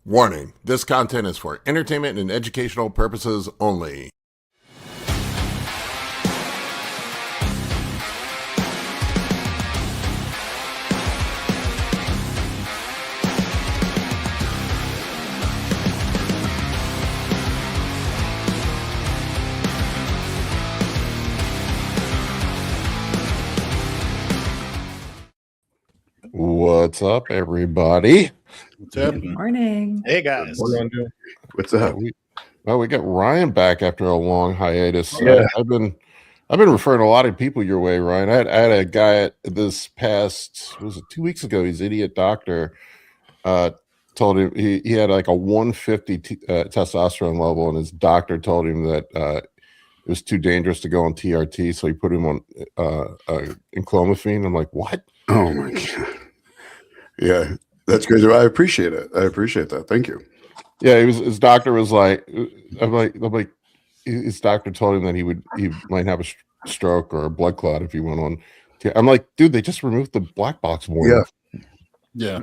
Warning, this content is for entertainment and educational purposes only. What's up, everybody? What's up? Good morning. Hey guys. What's up? We got Ryan back after a long hiatus. Yeah. I've been referring a lot of people your way, Ryan. I had a guy at this past, was it 2 weeks ago? He's an idiot doctor. Told him he had like a 150 testosterone level, and his doctor told him that it was too dangerous to go on TRT, so he put him on enclomiphene. I'm like, what? Oh my god! Yeah, that's crazy. I appreciate it. I appreciate that. Thank you. Yeah, his doctor was like, I'm like, his doctor told him that he might have a stroke or a blood clot if he went on. I'm like, dude, they just removed the black box warning. Yeah.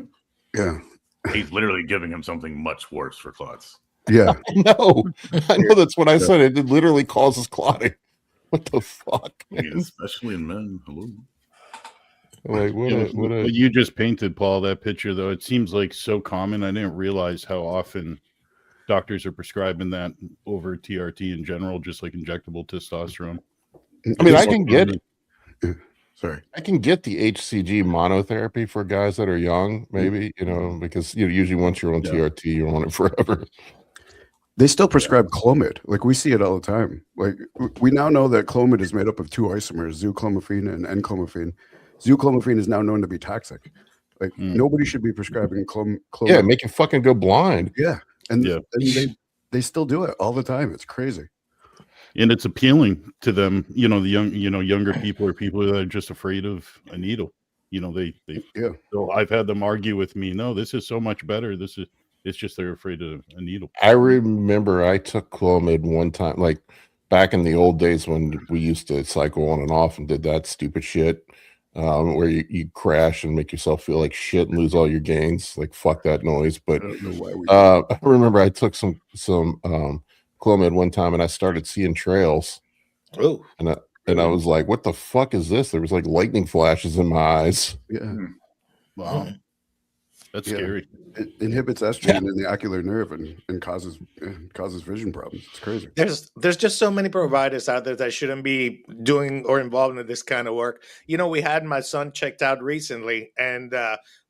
He's literally giving him something much worse for clots. Yeah. I know that's what I said. It literally causes clotting. What the fuck, man? Yeah, especially in men. Hello. Like What you just painted, Paul, that picture, though, it seems like so common. I didn't realize how often doctors are prescribing that over TRT in general, just like injectable testosterone. I mean, I can get the HCG monotherapy for guys that are young, maybe, because usually once you're on TRT, you're on it forever. They still prescribe Clomid. Like, we see it all the time. Like, we now know that Clomid is made up of two isomers, zooclomiphene and N-clomiphene. Zooclomiphene is now known to be toxic. Like, nobody should be prescribing Clomid. Yeah, make you fucking go blind. Yeah. And they still do it all the time. It's crazy. And it's appealing to them, the younger people or people that are just afraid of a needle. So I've had them argue with me, no, this is so much better. It's just they're afraid of a needle. I remember I took Clomid one time, like back in the old days when we used to cycle on and off and did that stupid shit where you crash and make yourself feel like shit and lose all your gains. Like, fuck that noise. But I remember I took some Clomid one time and I started seeing trails. Oh. And I was like, what the fuck is this? There was like lightning flashes in my eyes. Yeah. Wow. That's scary. It inhibits estrogen in the ocular nerve and causes vision problems. It's crazy. There's just so many providers out there that shouldn't be doing or involved in this kind of work. We had my son checked out recently, and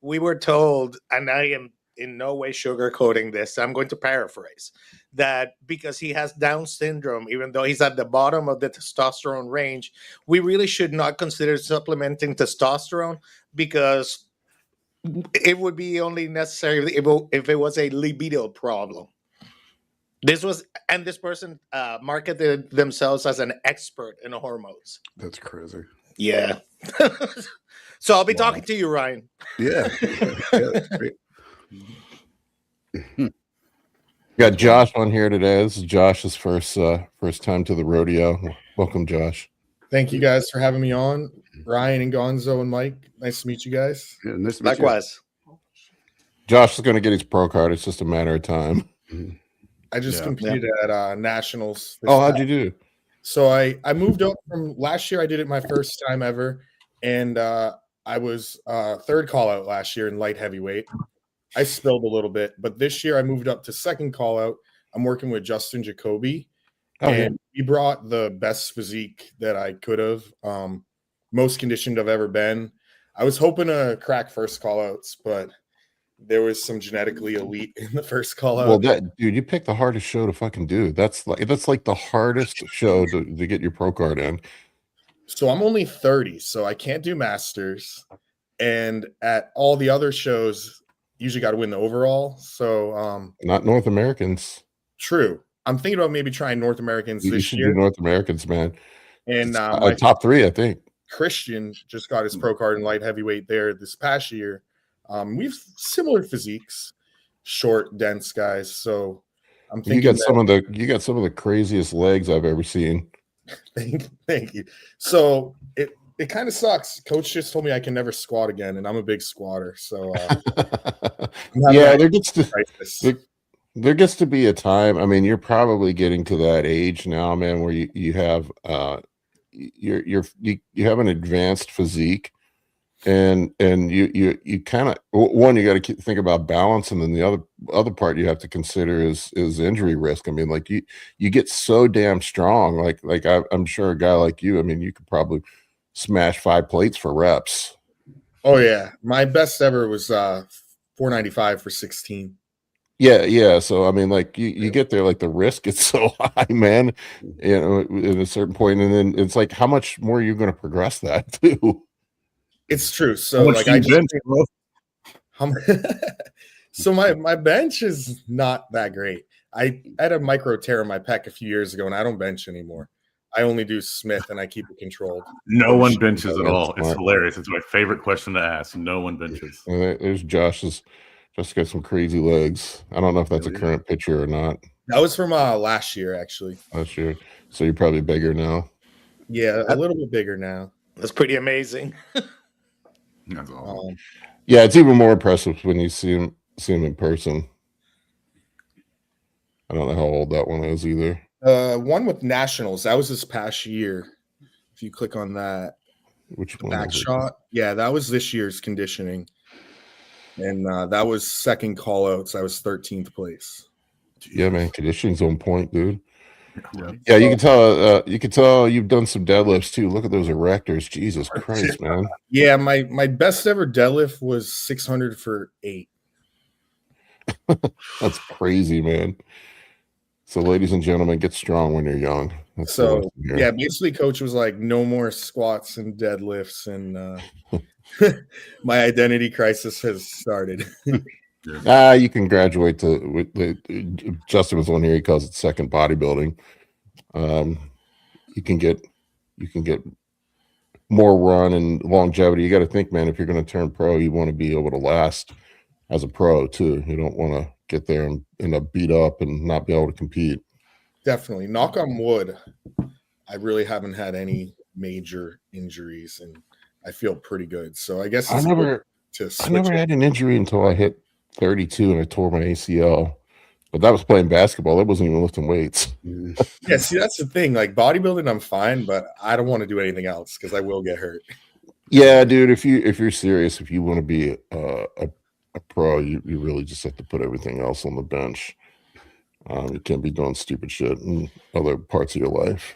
we were told, and I am in no way sugarcoating this, I'm going to paraphrase, that because he has Down syndrome, even though he's at the bottom of the testosterone range, we really should not consider supplementing testosterone, because it would be only necessary if it was a libido problem. This person marketed themselves as an expert in hormones. That's crazy. Yeah. So I'll be talking to you, Ryan. Yeah. That's great. Got Josh on here today. This is Josh's first time to the rodeo. Welcome, Josh. Thank you guys for having me on. Ryan and Gonzo and Mike, nice to meet you guys. Yeah, nice to meet Likewise. Josh is going to get his pro card. It's just a matter of time. I just competed at Nationals. How'd you do? So I moved up from last year. I did it my first time ever, and I was third call out last year in light heavyweight. I spilled a little bit, but this year I moved up to second call out. I'm working with Justin Jacoby, and he brought the best physique that I could have, most conditioned I've ever been. I was hoping to crack first call outs, but there was some genetically elite in the first call out. Well, dude, you picked the hardest show to fucking do. That's like the hardest show to get your pro card in. So I'm only 30, so I can't do masters. And at all the other shows, usually got to win the overall. So not North Americans. True. I'm thinking about maybe trying North Americans this year. Do North Americans, man. And top 3, I think. Christian just got his pro card in light heavyweight there this past year. We have similar physiques, short, dense guys. So I'm thinking you got some of the craziest legs I've ever seen. Thank you. So it kind of sucks. Coach just told me I can never squat again, and I'm a big squatter. So Yeah, there gets to be a time. I mean, you're probably getting to that age now, man, where you have you have an advanced physique, and you kind of, one, you got to think about balance, and then the other part you have to consider is injury risk. I mean, like you get so damn strong, like I'm sure a guy like you, I mean, you could probably smash 5 plates for reps. Oh yeah, my best ever was 495 for 16. Yeah. So I mean, like you get there, like the risk is so high, man. You know, at a certain point, and then it's like, how much more are you going to progress that too? It's true. So like I just so my bench is not that great. I had a micro tear in my pec a few years ago, and I don't bench anymore. I only do Smith, and I keep it controlled. No one benches at all. It's hilarious. It's my favorite question to ask. No one benches. There's Josh's. Just got some crazy legs. I don't know if that's a current picture or not. That was from last year, actually. Last year. So you're probably bigger now. Yeah, a little bit bigger now. That's pretty amazing. That's awesome. Yeah, it's even more impressive when you see him in person. I don't know how old that one is either. One with Nationals, that was this past year. If you click on that, which one? Back shot. Yeah, that was this year's conditioning. And that was second call outs. I was 13th place. Yeah, man, conditioning's on point, dude. Yeah, you can tell you've done some deadlifts too. Look at those erectors. Jesus Christ, man. Yeah, my best ever deadlift was 600 for 8. That's crazy, man. So, ladies and gentlemen, get strong when you're young. That's so yeah, basically coach was like, no more squats and deadlifts, and my identity crisis has started. You can graduate to Justin was on here, he calls it second bodybuilding. You can get more run and longevity. You got to think, man, if you're going to turn pro, you want to be able to last as a pro too. You don't want to get there and end up beat up and not be able to compete. Definitely. Knock on wood. I really haven't had any major injuries, and I feel pretty good. So I guess I never had an injury until I hit 32 and I tore my ACL. But that was playing basketball. That wasn't even lifting weights. Yeah, see, that's the thing. Like bodybuilding, I'm fine, but I don't want to do anything else because I will get hurt. Yeah, dude. If you're serious, if you want to be a pro, you really just have to put everything else on the bench. You can't be doing stupid shit in other parts of your life.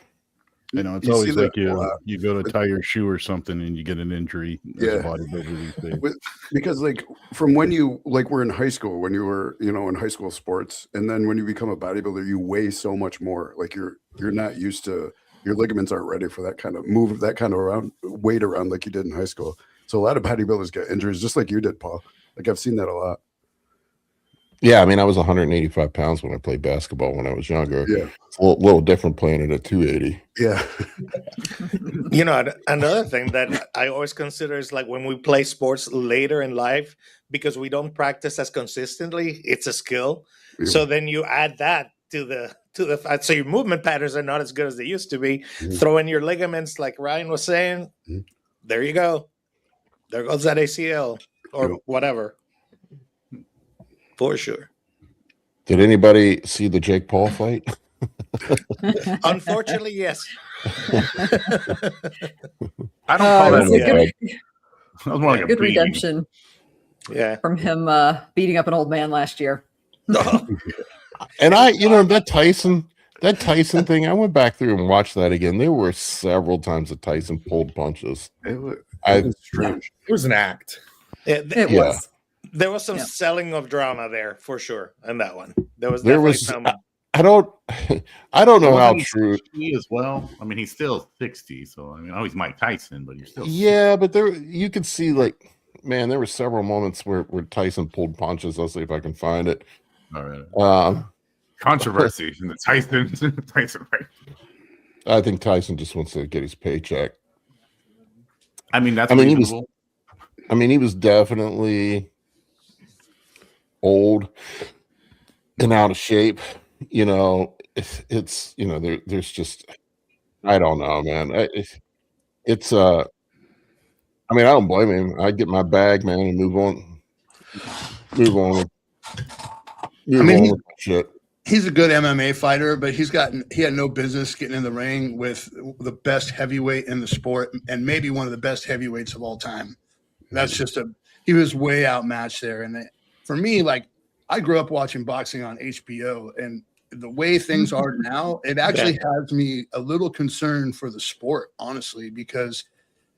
You know, it's always like you go to tie your shoe or something and you get an injury as a bodybuilder these days. Because like from when you were in high school, when you were, in high school sports, and then when you become a bodybuilder, you weigh so much more. Like you're not used to, your ligaments aren't ready for that kind of move, that kind of weight around like you did in high school. So a lot of bodybuilders get injuries just like you did, Paul. Like I've seen that a lot. Yeah, I mean, I was 185 pounds when I played basketball when I was younger. Yeah. It's a little different playing it at 280. Yeah. Another thing that I always consider is like when we play sports later in life, because we don't practice as consistently, it's a skill. Yeah. So then you add that to the so your movement patterns are not as good as they used to be. Mm-hmm. Throw in your ligaments, like Ryan was saying. Mm-hmm. There you go. There goes that ACL or whatever. For sure. Did anybody see the Jake Paul fight? Unfortunately, yes. I don't call that that was more like a good redemption. Yeah, from him beating up an old man last year. And that Tyson thing, I went back through and watched that again. There were several times that Tyson pulled punches. It was strange. It was an act. It was. There was some selling of drama there for sure, in that one. There was some. I don't know how true he as well. I mean, he's still 60, so I mean, he's Mike Tyson, but he's still 60. Yeah, but you could see like, man, there were several moments where Tyson pulled punches. I'll see if I can find it. All right. Controversy in the Tyson fight. I think Tyson just wants to get his paycheck. I mean, that's reasonable. He was definitely old and out of shape. It's there's just, I don't know, man. I mean, I don't blame him. I get my bag, man, and move on. Move on. Move on with shit. He's a good MMA fighter, but he had no business getting in the ring with the best heavyweight in the sport and maybe one of the best heavyweights of all time. That's just he was way outmatched there. And for me, like, I grew up watching boxing on HBO, and the way things are now, it actually has me a little concerned for the sport, honestly, because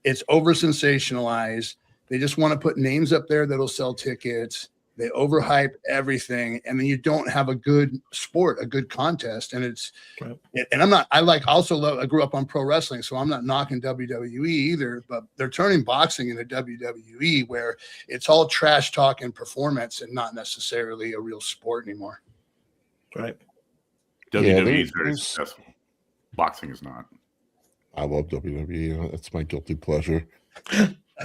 it's over sensationalized. They just want to put names up there that'll sell tickets. They overhype everything, and then you don't have a good sport, a good contest. And I grew up on pro wrestling, so I'm not knocking WWE either, but they're turning boxing into WWE, where it's all trash talk and performance and not necessarily a real sport anymore. Right. WWE is very successful. Boxing is not. I love WWE. That's my guilty pleasure.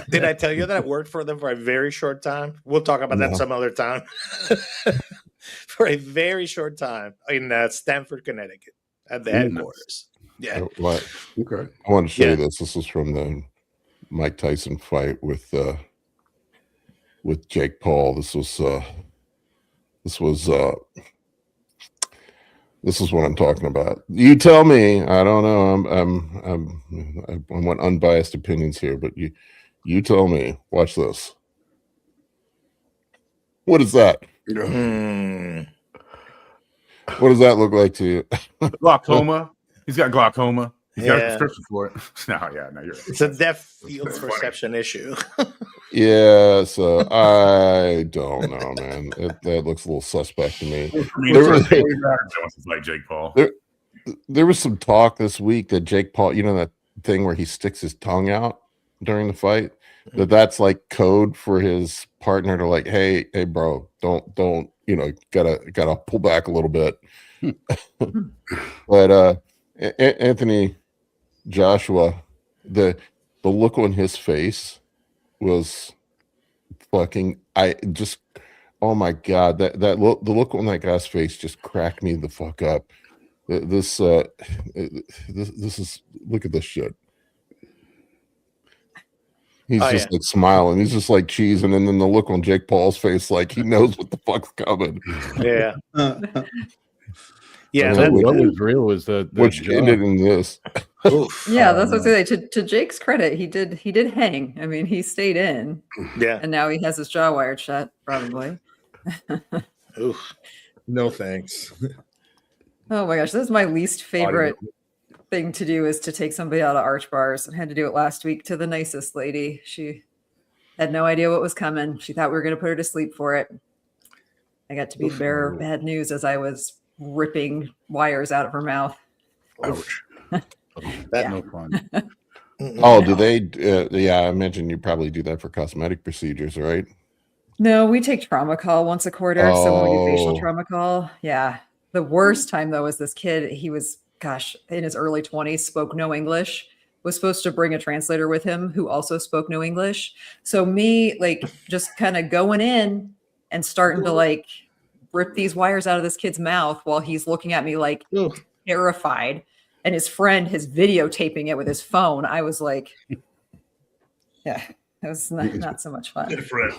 Did I tell you that I worked for them for a very short time? We'll talk about that some other time. For a very short time in Stamford, Connecticut, at the headquarters. Yeah. Okay. I want to show you this. This is from the Mike Tyson fight with Jake Paul. This is what I'm talking about. You tell me. I don't know. I want unbiased opinions here, but you tell me. Watch this. What is that? What does that look like to you? Glaucoma. He's got glaucoma. He's got a prescription for it. No, you're right. It's a depth field perception issue. Yeah, so I don't know, man. That looks a little suspect to me. Like Jake Paul. There was some talk this week that Jake Paul, you know that thing where he sticks his tongue out during the fight, that's like code for his partner to like, hey, bro, don't, gotta pull back a little bit. But Anthony Joshua, the look on his face was fucking. Oh my god, the look on that guy's face just cracked me the fuck up. This is, look at this shit. He's just like smiling. He's just like cheesing, and then the look on Jake Paul's face, like he knows what the fuck's coming. Yeah. Yeah, what was real was that which ended in this. Yeah, that's what I say. To Jake's credit, he did hang. I mean, he stayed in. Yeah, and now he has his jaw wired shut, probably. Oof. No thanks. Oh my gosh, this is my least favorite thing to do, is to take somebody out of arch bars. I had to do it last week to the nicest lady. She had no idea what was coming. She thought we were going to put her to sleep for it. I got to be the bearer of bad news as I was ripping wires out of her mouth. Ouch. No fun. Oh, do they? Yeah, I imagine you probably do that for cosmetic procedures, right? No, we take trauma call once a quarter. So when we do facial trauma call, yeah. The worst time though was this kid. He was, in his early 20s, spoke no English. Was supposed to bring a translator with him who also spoke no English. So me, like, just kind of going in and starting to like rip these wires out of this kid's mouth while he's looking at me like terrified. And his friend is videotaping it with his phone. I was like, yeah, it was not so much fun. Good friend.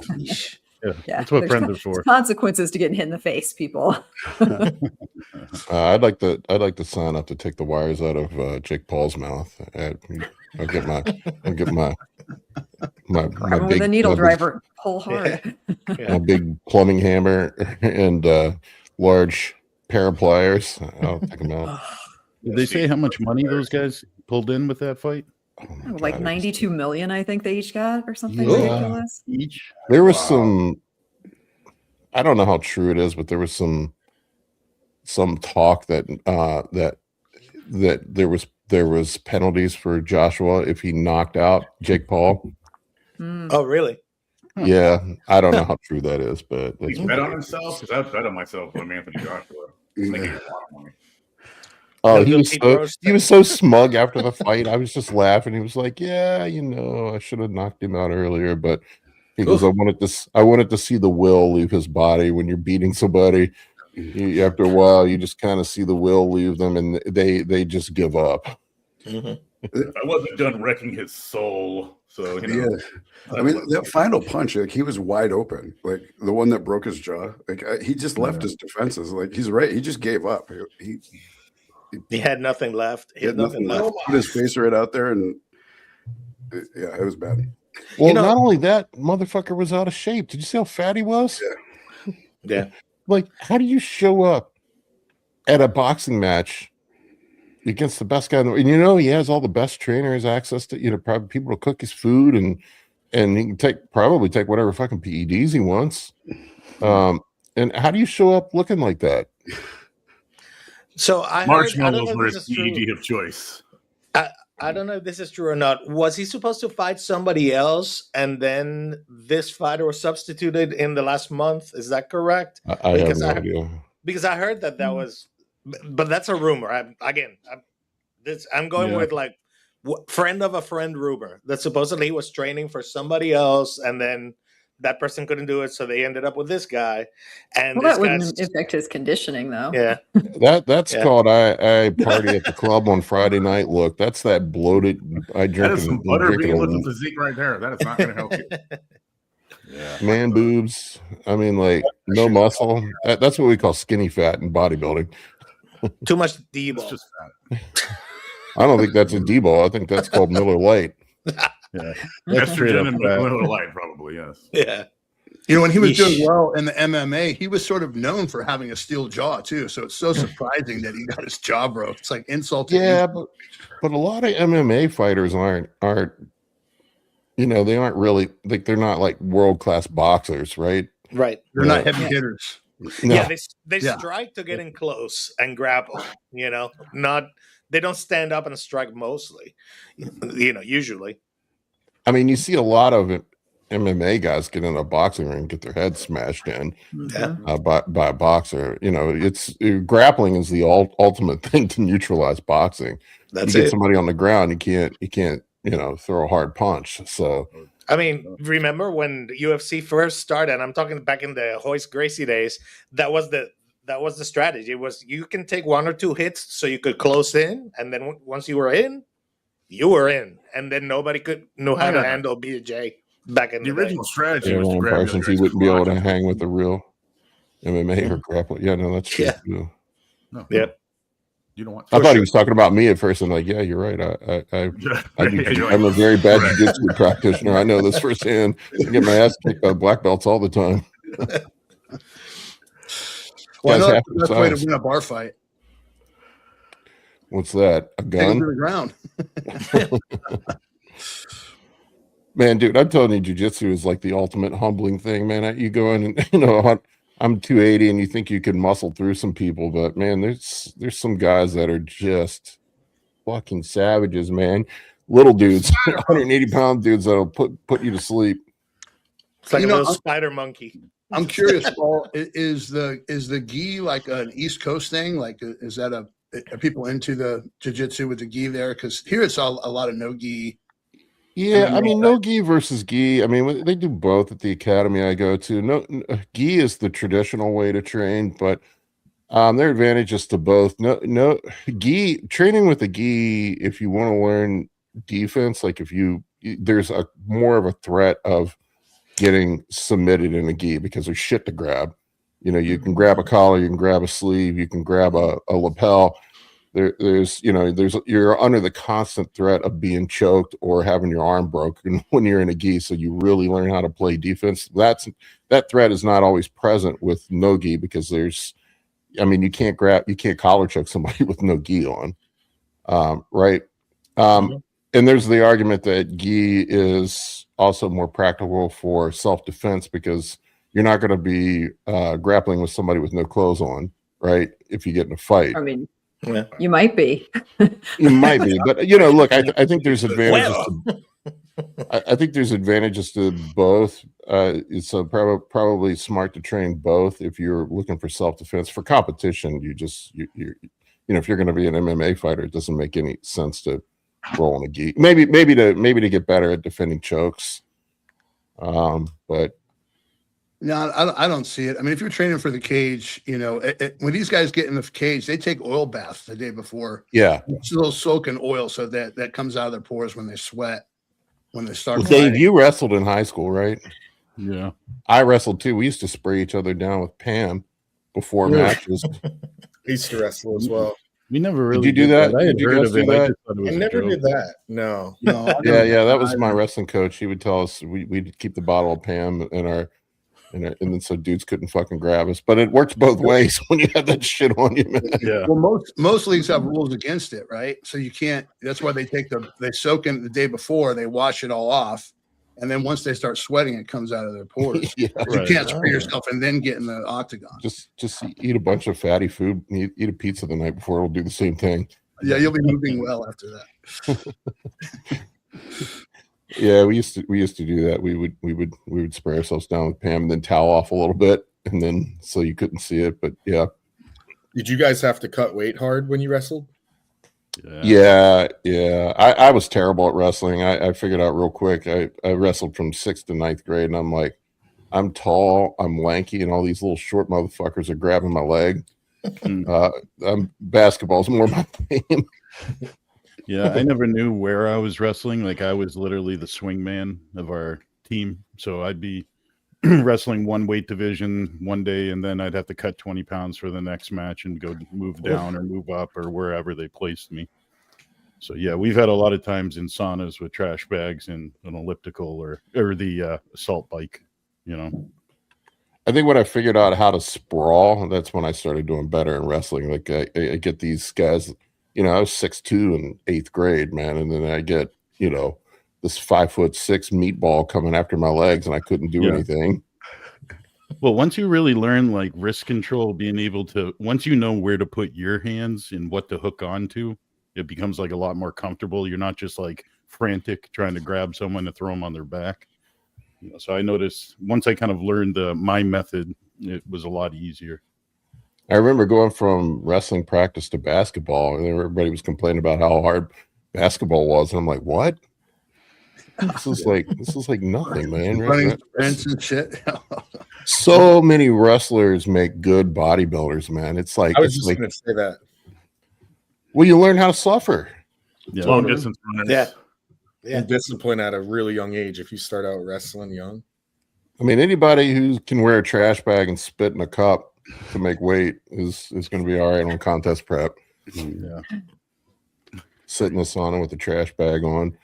Yeah, that's what friends are for. Consequences to getting hit in the face, people. I'd like to sign up to take the wires out of Jake Paul's mouth. I'll get my with a needle driver. Pull hard. My big plumbing hammer and large pair of pliers. I'll take them out. Did they say how much money those guys pulled in with that fight? Like 92 million, I think they each got, or something ridiculous. Each. There was some. I don't know how true it is, but there was some talk that there was penalties for Joshua if he knocked out Jake Paul. Oh, really? Yeah, I don't know how true that is, but he's bet on himself. Because I bet on myself when I'm Anthony Joshua. Oh, he was so smug after the fight. I was just laughing. He was like, "Yeah, I should have knocked him out earlier," but he goes, "I wanted to see the will leave his body. When you're beating somebody, after a while, you just kind of see the will leave them, and they just give up." I wasn't done wrecking his soul. So you know, I mean, that final punch, like he was wide open, like the one that broke his jaw. Like he just left his defenses. Like he's right. He just gave up. He had nothing left. He had nothing left. Put his face right out there, and yeah, it was bad. Well, not only that, motherfucker was out of shape. Did you see how fat he was? Yeah. Like, how do you show up at a boxing match against the best guy in the world? And you know, he has all the best trainers, access to, you know, probably people to cook his food, and he can probably take whatever fucking PEDs he wants. And how do you show up looking like that? So I marshmallows were his PED of choice. I don't know if this is true or not. Was he supposed to fight somebody else, and then this fighter was substituted in the last month? Is that correct? I have no idea. Because I heard that was, but that's a rumor. I'm going with like friend of a friend rumor that supposedly he was training for somebody else, and then that person couldn't do it, so they ended up with this guy. And that wouldn't affect his conditioning, though. Yeah, that's called I party at the club on Friday night. Look, that's that bloated. I drink. That is some butterbean looking physique right there. That is not going to help you. Yeah, man boobs. I mean, like no muscle. That's what we call skinny fat in bodybuilding. Too much D-ball. Just fat. I don't think that's a D-ball. I think that's called Miller Lite. Yeah, estrogen and Miller Lite, probably. Yes. Yeah. You know, when he was doing well in the MMA, he was sort of known for having a steel jaw too. So it's so surprising that he got his jaw broke. It's like insult. Yeah, but a lot of MMA fighters aren't. You know, they aren't really like they're not like world-class boxers, right? Right. They're not heavy hitters. No. Yeah, they strike to get in close and grapple. You know, they don't stand up and strike mostly. You know, usually. I mean, you see a lot of MMA guys get in a boxing ring, get their head smashed in by a boxer. You know, grappling is the ultimate thing to neutralize boxing. That's you get somebody on the ground, you can't throw a hard punch. So I mean, remember when UFC first started? And I'm talking back in the Hoist Gracie days. That was the strategy. It was you can take one or two hits so you could close in, and then once you were in, and then nobody could know how to handle BJ back in the original day. strategy. Yeah, was to grab Parsons, he wouldn't be able to hang with the real MMA or grappler. Yeah, no, that's true. Yeah. Too. No. Yeah. You don't want. I thought he was talking about me at first. I'm like, yeah, you're right. I'm a very bad jiu-jitsu practitioner. I know this firsthand. I get my ass kicked by black belts all the time. Well, I know that's the best way to win a bar fight. What's that? A gun? To the ground. Man, dude, I'm telling you, jiu-jitsu is like the ultimate humbling thing, man. You go in and I'm 280 and you think you can muscle through some people, but man, there's some guys that are just fucking savages, man. Little dudes, 180-pound dudes that'll put you to sleep. It's like a little spider monkey. I'm curious, Paul, is the gi like an East Coast thing? Like, is that are people into the jiu-jitsu with the gi there? Because here it's a lot of no gi. Yeah, I mean, no gi versus gi. I mean, they do both at the academy I go to. No, gi is the traditional way to train, but there are advantages to both. No gi training with the gi. If you want to learn defense, like there's a more of a threat of getting submitted in a gi because there's shit to grab. You know, you can grab a collar, you can grab a sleeve, you can grab a lapel. You're under the constant threat of being choked or having your arm broken when you're in a gi. So you really learn how to play defense. That threat is not always present with no gi because you can't collar choke somebody with no gi on. Right. And there's the argument that gi is also more practical for self-defense because you're not going to be grappling with somebody with no clothes on, right? If you get in a fight. I mean, you might be. You might be, but look, I think there's advantages. I think there's advantages to both. It's probably smart to train both if you're looking for self-defense. For competition, if you're going to be an MMA fighter, it doesn't make any sense to roll in a gi. Maybe to get better at defending chokes. But no, I don't see it. I mean, if you're training for the cage, when these guys get in the cage, they take oil baths the day before. Yeah, it's a little soak in oil so that comes out of their pores when they sweat. when they start. Well, Dave, you wrestled in high school, right? Yeah. I wrestled too. We used to spray each other down with Pam before matches. I used to wrestle as well. We never really Did you do that? I had Did you heard guys of it. do that? I just thought it I was a never joke. did that. No. Yeah, that was my wrestling coach. He would tell us we'd keep the bottle of Pam in our and then so dudes couldn't fucking grab us. But it works both ways when you have that shit on you, man. Yeah. Well, most leagues have rules against it, right? So you can't. That's why they soak in it the day before, they wash it all off, and then once they start sweating, it comes out of their pores. Yeah, You can't spray yourself and then get in the octagon. Just eat a bunch of fatty food. Eat a pizza the night before. It'll do the same thing. Yeah, you'll be moving well after that. Yeah, we used to do that. We would spray ourselves down with Pam and then towel off a little bit, and then so you couldn't see it. But yeah. Did you guys have to cut weight hard when you wrestled? Yeah. I was terrible at wrestling. I figured out real quick. I wrestled from 6th to 9th grade, and I'm like, I'm tall, I'm lanky, and all these little short motherfuckers are grabbing my leg. Basketball's more my thing. Yeah, I never knew where I was wrestling. Like I was literally the swing man of our team. So I'd be wrestling one weight division one day, and then I'd have to cut 20 pounds for the next match and go move down or move up or wherever they placed me. So yeah, we've had a lot of times in saunas with trash bags and an elliptical or the assault bike, you know. I think when I figured out how to sprawl, that's when I started doing better in wrestling. Like I get these guys, you know, I was 6'2" in 8th grade, man, and then I get, you know, this 5'6" meatball coming after my legs, and I couldn't do anything. Well, once you really learn like wrist control, being able to, once you know where to put your hands and what to hook onto, it becomes like a lot more comfortable. You're not just like frantic trying to grab someone to throw them on their back. You know, so I noticed once I kind of learned my method, it was a lot easier. I remember going from wrestling practice to basketball, and everybody was complaining about how hard basketball was, and I'm like, what? This is like nothing, man. Running sprints and shit. So many wrestlers make good bodybuilders, man. It's like I was just going to say that. Well, you learn how to suffer. Yeah. Long distance runners. Yeah. And discipline at a really young age if you start out wrestling young. I mean, anybody who can wear a trash bag and spit in a cup to make weight is going to be all right on contest prep. Yeah. Sit in the sauna with the trash bag on.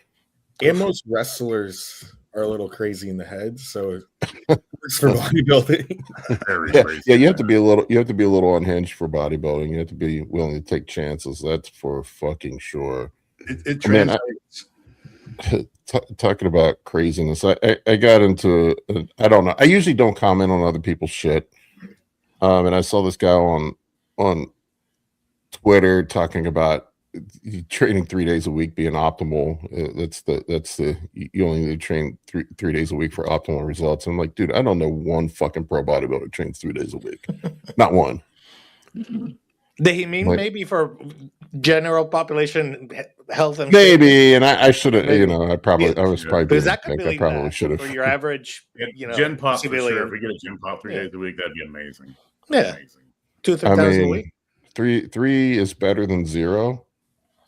And most wrestlers are a little crazy in the head, so it works for bodybuilding. Very crazy. Yeah, you have to be a little unhinged for bodybuilding. You have to be willing to take chances. That's for fucking sure. It translates. Talking about craziness, I got into I don't know. I usually don't comment on other people's shit. And I saw this guy on Twitter talking about training 3 days a week being optimal. That's you only need to train three days a week for optimal results. I'm like, dude, I don't know one fucking pro bodybuilder trains 3 days a week. Not one. Did he mean maybe for general population health and maybe? And I should have, you know, I was probably because that could be I probably should have. For your average, you know, gym pop for civilian. sure. If we get a gym pop 3 days a week, that'd be amazing. Yeah, amazing. 2-3 times a week. Three is better than 0,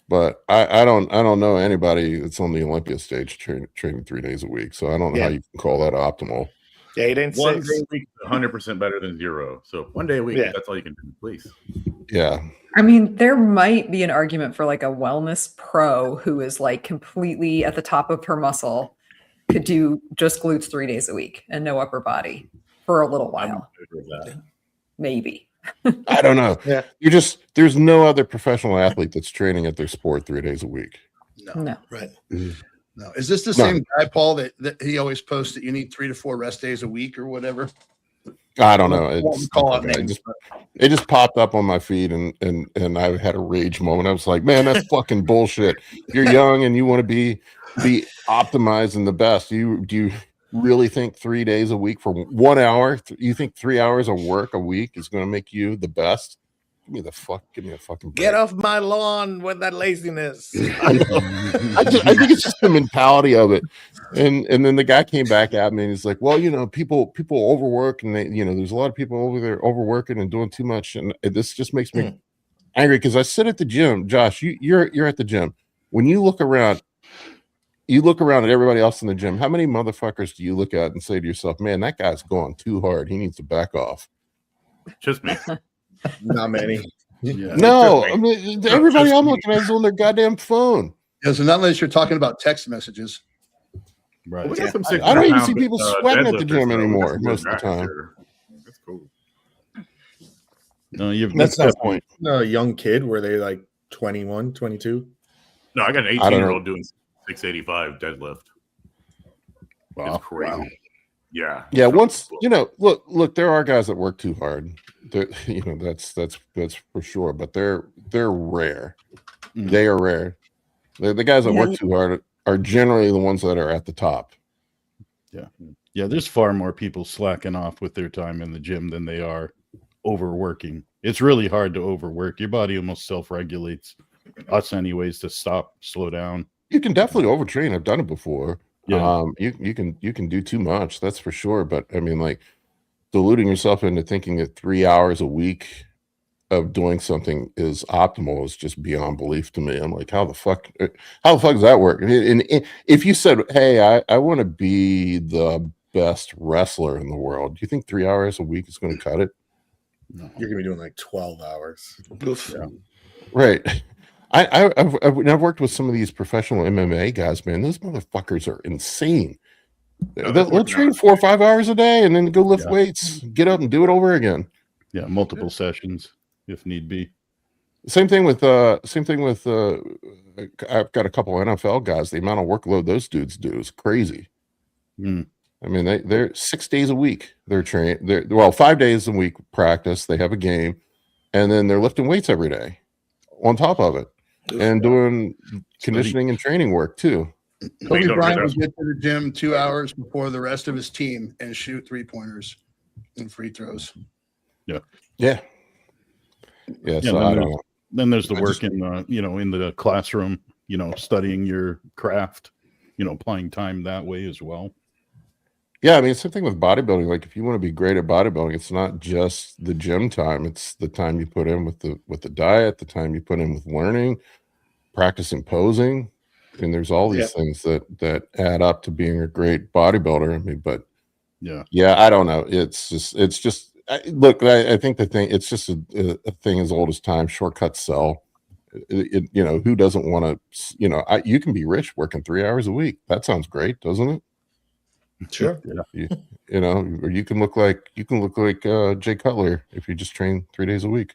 but I don't know anybody that's on the Olympia stage training 3 days a week. So I don't know how you can call that optimal. Yeah, 8 and 6. 1 day a week, 100% better than 0. So 1 day a week, that's all you can do, please. Yeah. I mean, there might be an argument for like a wellness pro who is like completely at the top of her muscle, could do just glutes 3 days a week and no upper body for a little while. Maybe. I don't know. Yeah. There's no other professional athlete that's training at their sport 3 days a week. No. Right. No. Is this the same guy, Paul, that he always posts that you need 3 to 4 rest days a week or whatever? I don't know. It just popped up on my feed and I had a rage moment. I was like, man, that's fucking bullshit. You're young and you want to be optimized and the best. Do you really think 3 days a week for 1 hour? You think 3 hours of work a week is going to make you the best? Give me a fucking break. Get off my lawn with that laziness. I think it's just the mentality of it. And then the guy came back at me and he's like, well, you know, people overwork and they, you know, there's a lot of people over there overworking and doing too much. And this just makes me angry because I sit at the gym. Josh, you're at the gym. When you look around, you look around at everybody else in the gym. How many motherfuckers do you look at and say to yourself, "Man, that guy's going too hard. He needs to back off"? Just me. Not many. Yeah. No, I mean everybody I'm looking at is on their goddamn phone. Yeah, so not unless you're talking about text messages. Right. We got some I don't even see 600-pound, people sweating at the deadlifters, gym though. We got anymore some most good of the guys time. here. That's cool. No, you've That's That's not the point. a young kid. Were they like 21, 22? No, I got an I don't 18-year-old doing 685 deadlift. wow. It's crazy. Wow. Yeah. Yeah, It's once cool. you know, look, there are guys that work too hard. You know, that's for sure, but they're rare. Mm. They are rare. The guys that Yeah, work too hard are generally the ones that are at the top. Yeah, there's far more people slacking off with their time in the gym than they are overworking. It's really hard to overwork. Your body almost self-regulates us anyways to stop, slow down. You can definitely overtrain. I've done it before. Yeah. You can do too much, that's for sure. But I mean, like deluding yourself into thinking that 3 hours a week of doing something is optimal is just beyond belief to me. I'm like, how the fuck does that work? And if you said, hey, I want to be the best wrestler in the world, do you think 3 hours a week is going to cut it? No. You're gonna be doing like 12 hours. Yeah. Right. I've worked with some of these professional MMA guys, man. Those motherfuckers are insane. No, They'll train 4 or 5 hours a day and then go lift Yeah. weights, get up and do it over again. Yeah, multiple sessions if need be. Same thing with I've got a couple NFL guys. The amount of workload those dudes do is crazy. Mm. I mean, they're 6 days a week. They're trained. Well, 5 days a week practice. They have a game, and then they're lifting weights every day on top of it, and doing conditioning and training work too. Kobe don't Bryant do would that. get to the gym 2 hours before the rest of his team and shoot 3-pointers and free throws. Yeah. Yeah, So I don't know. Then there's the I work just- in the, in the classroom, studying your craft, applying time that way as well. Yeah, I mean, same thing with bodybuilding. Like, if you want to be great at bodybuilding, it's not just the gym time; it's the time you put in with the diet, the time you put in with learning, practicing posing. I mean, there's all these things that add up to being a great bodybuilder. I mean, but yeah, I don't know. It's just. Look, I think the thing. It's just a thing as old as time. Shortcuts sell. Who doesn't want to? You can be rich working 3 hours a week. That sounds great, doesn't it? Sure. Or you can look like Jay Cutler if you just train 3 days a week.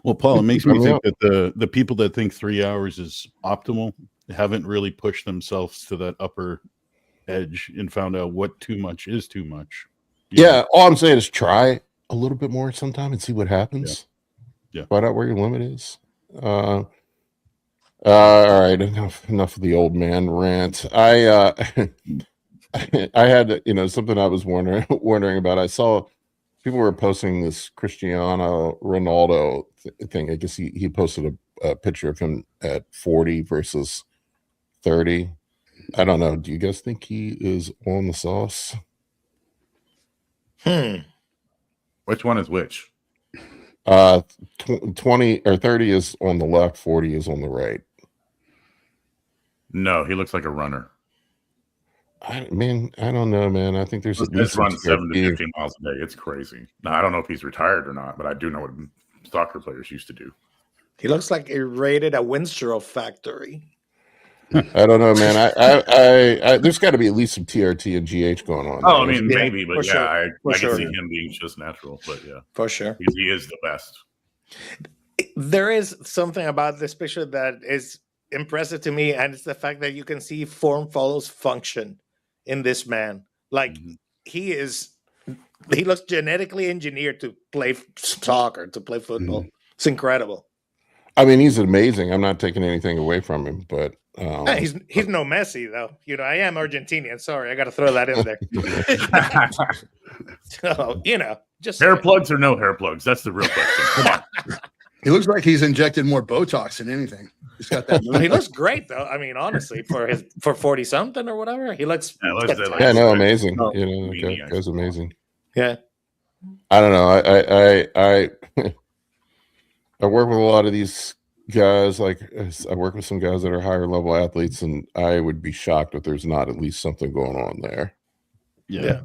Well, Paul, it makes me Coming think up. that the people that think 3 hours is optimal haven't really pushed themselves to that upper edge and found out what too much is too much. Yeah, all I'm saying is try a little bit more sometime and see what happens. Yeah. Find out where your limit is. All right, enough of the old man rant. I had something I was wondering about. I saw people were posting this Cristiano Ronaldo thing. I guess he posted a picture of him at 40 versus 30. I don't know. Do you guys think he is on the sauce? Which one is which? 20 or 30 is on the left, 40 is on the right. No, he looks like a runner. I don't know, man. I think there's This at least run 7 to TRT. 15 miles a day. It's crazy. Now, I don't know if he's retired or not, but I do know what soccer players used to do. He looks like he raided a Windsor factory. I don't know, man. I there's got to be at least some TRT and GH going on. Oh, I there. mean, Yeah, maybe, but for yeah, sure. I For can sure. see him being just natural. But yeah, For sure. he is the best. There is something about this picture that is impressive to me, and it's the fact that you can see form follows function in this man. Like he looks genetically engineered to play soccer, to play football. It's incredible. I mean, he's amazing. I'm not taking anything away from him, but He's no Messi though. I am Argentinian. Sorry, I got to throw that in there. So just Hair plugs or no hair plugs? That's the real question. Come on. He looks like he's injected more Botox than anything. He's got that. He looks great though. I mean, honestly, for 40 something or whatever, he looks. Yeah, let's say like- yeah, no, amazing. Oh, media, Guy's amazing. Yeah. I don't know. I work with a lot of these guys, like I work with some guys that are higher level athletes, and I would be shocked if there's not at least something going on there. Yeah.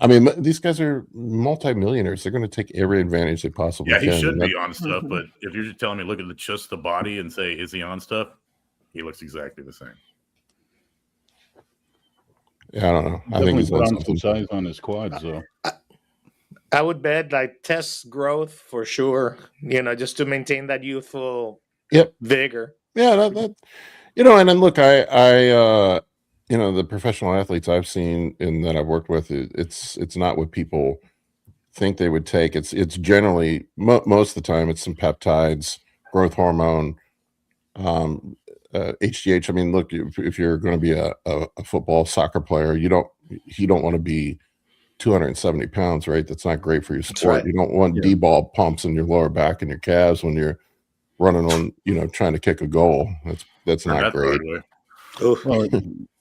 I mean, these guys are multimillionaires. They're going to take every advantage they possibly Yeah, can. he should be on stuff, but if you're just telling me, look at just the body and say, is he on stuff? He looks exactly the same. Yeah, I don't know. I think he's put on on something. some size on his quads, though. I would bet like test growth for sure, just to maintain that youthful vigor. Yeah, that and then look, I the professional athletes I've seen and that I've worked with, it's not what people think they would take. It's generally most of the time it's some peptides, growth hormone, HGH. I mean, look, if you're going to be a football soccer player, you don't want to be 270 pounds, right? That's not great for your sport. Right. You don't want D-ball pumps in your lower back and your calves when you're running on, trying to kick a goal. That's not great. Well,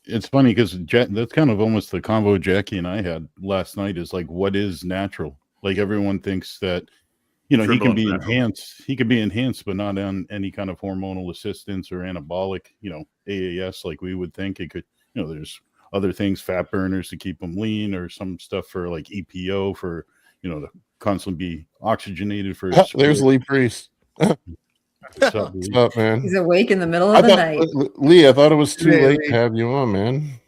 it's funny because that's kind of almost the convo Jackie and I had last night is like, what is natural? Like everyone thinks that, he can be enhanced. He could be enhanced, but not on any kind of hormonal assistance or anabolic, AAS, like we would think it could, there's other things, fat burners to keep them lean, or some stuff for like EPO for, to constantly be oxygenated for. There's Lee Priest. What's up, man? He's awake in the middle of the night. Lee, I thought it was too late to have you on, man.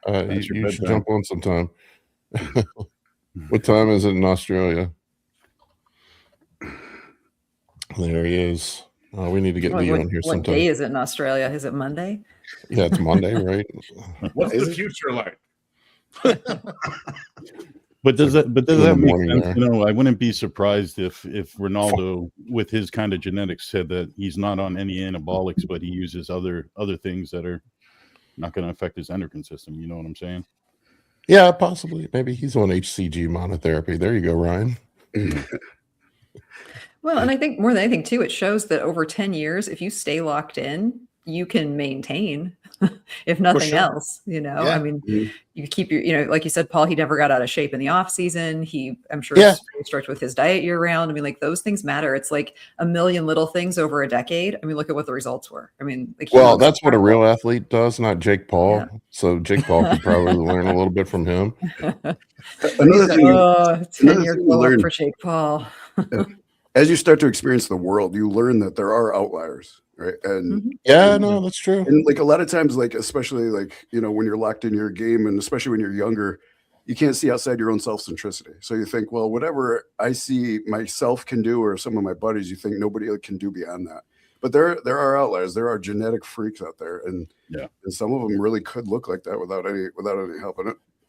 You should jump on sometime. What time is it in Australia? There he is. We need to get Lee on here sometime. What day is it in Australia? Is it Monday? Yeah, it's Monday, right? What's the future like? But does that make sense? I wouldn't be surprised if Ronaldo, with his kind of genetics, said that he's not on any anabolics, but he uses other things that are not going to affect his endocrine system. You know what I'm saying? Yeah, possibly. Maybe he's on HCG monotherapy. There you go, Ryan. Well, and I think more than anything too, it shows that over 10 years, if you stay locked in, you can maintain, if nothing else, I mean, you keep your, like you said, Paul, he never got out of shape in the off season. I'm sure he's pretty strict with his diet year round. I mean, like those things matter. It's like a million little things over a decade. I mean, look at what the results were. I mean, that's what a real athlete does, not Jake Paul. Yeah. So Jake Paul could probably learn a little bit from him. Another thing, 10-year glow up for Jake Paul. As you start to experience the world, you learn that there are outliers, right? And that's true. And like a lot of times, like especially like when you're locked in your game, and especially when you're younger, you can't see outside your own self-centricity. So you think, well, whatever I see myself can do, or some of my buddies, you think nobody can do beyond that. But there are outliers. There are genetic freaks out there, and some of them really could look like that without any help.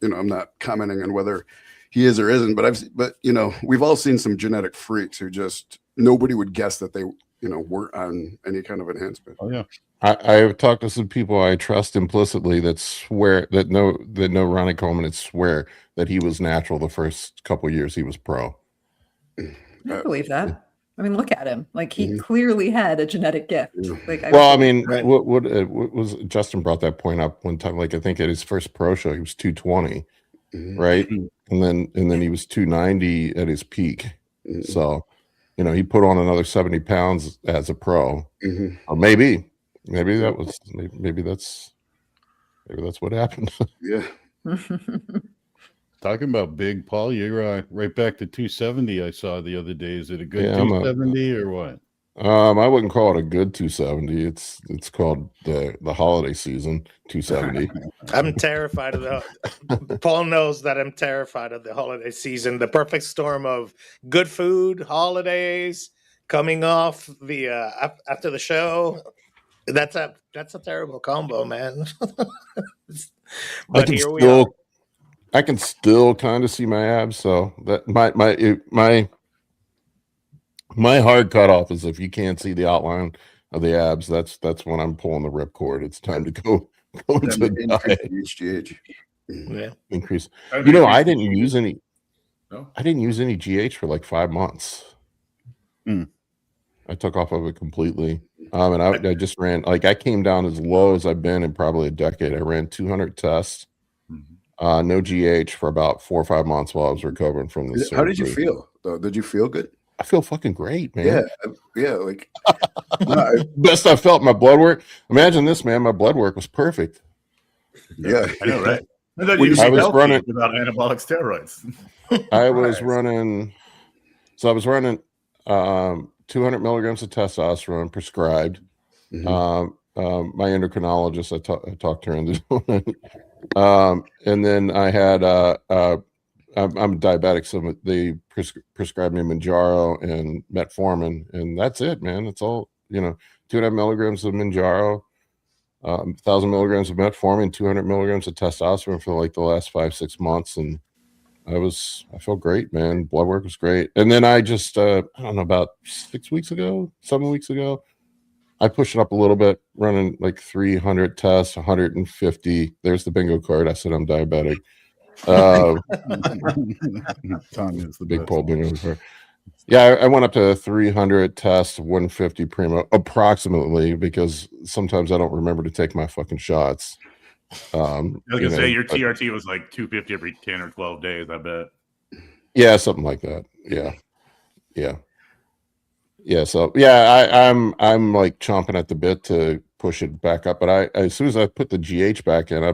And I'm not commenting on whether he is or isn't, but we've all seen some genetic freaks who just nobody would guess that they weren't on any kind of enhancement. Oh yeah, I've talked to some people I trust implicitly that swear that know Ronnie Coleman and swear that he was natural the first couple of years he was pro. I believe that. I mean, look at him. Like he clearly had a genetic gift. Like, what was Justin brought that point up one time? Like I think at his first pro show he was 220, right? And then he was 290 at his peak. So, he put on another 70 pounds as a pro. Or maybe that's what happened. Yeah. Talking about big, Paul, you're right back to 270. I saw the other day. Is it a good 270 or what? I wouldn't call it a good 270. It's called the holiday season 270. I'm terrified of Paul knows that I'm terrified of the holiday season. The perfect storm of good food, holidays, coming off the after the show. That's a terrible combo, man. But here we are. I can still kind of see my abs, so that my hard cutoff is if you can't see the outline of the abs, that's when I'm pulling the ripcord. It's time to go into the diet. HGH. Yeah. Increase. I didn't use any. No? I didn't use any GH for like 5 months. I took off of it completely. And I just ran, like I came down as low as I've been in probably a decade. I ran 200 tests, no GH for about 4 or 5 months while I was recovering from this surgery. How did you feel though? Did you feel good? I feel fucking great, man. Yeah. Like best I felt. My blood work. Imagine this, man. My blood work was perfect. Yeah, I know, right? I thought When you'd I be was healthy running- without anabolic steroids. I was running. So I was running 200 milligrams of testosterone prescribed. Mhm. My endocrinologist, I talked her into doing it. And then I had I'm diabetic, so they prescribed me Manjaro and metformin, and that's it, man. That's all, 200 milligrams of Manjaro, 1,000 milligrams of metformin, 200 milligrams of testosterone for like the last 5-6 months, and I feel great, man. Blood work was great. And then I just I don't know, about 7 weeks ago, I pushed it up a little bit, running like 300 tests, 150. There's the bingo card. I said I'm diabetic. Tanya's the Big best. pole bingo card. Yeah, I went up to 300 tests, 150 primo, approximately, because sometimes I don't remember to take my fucking shots. I was gonna say your TRT was like 250 every 10 or 12 days, I bet. Yeah, something like that. Yeah. So yeah, I'm like chomping at the bit to push it back up. But as soon as I put the GH back in, I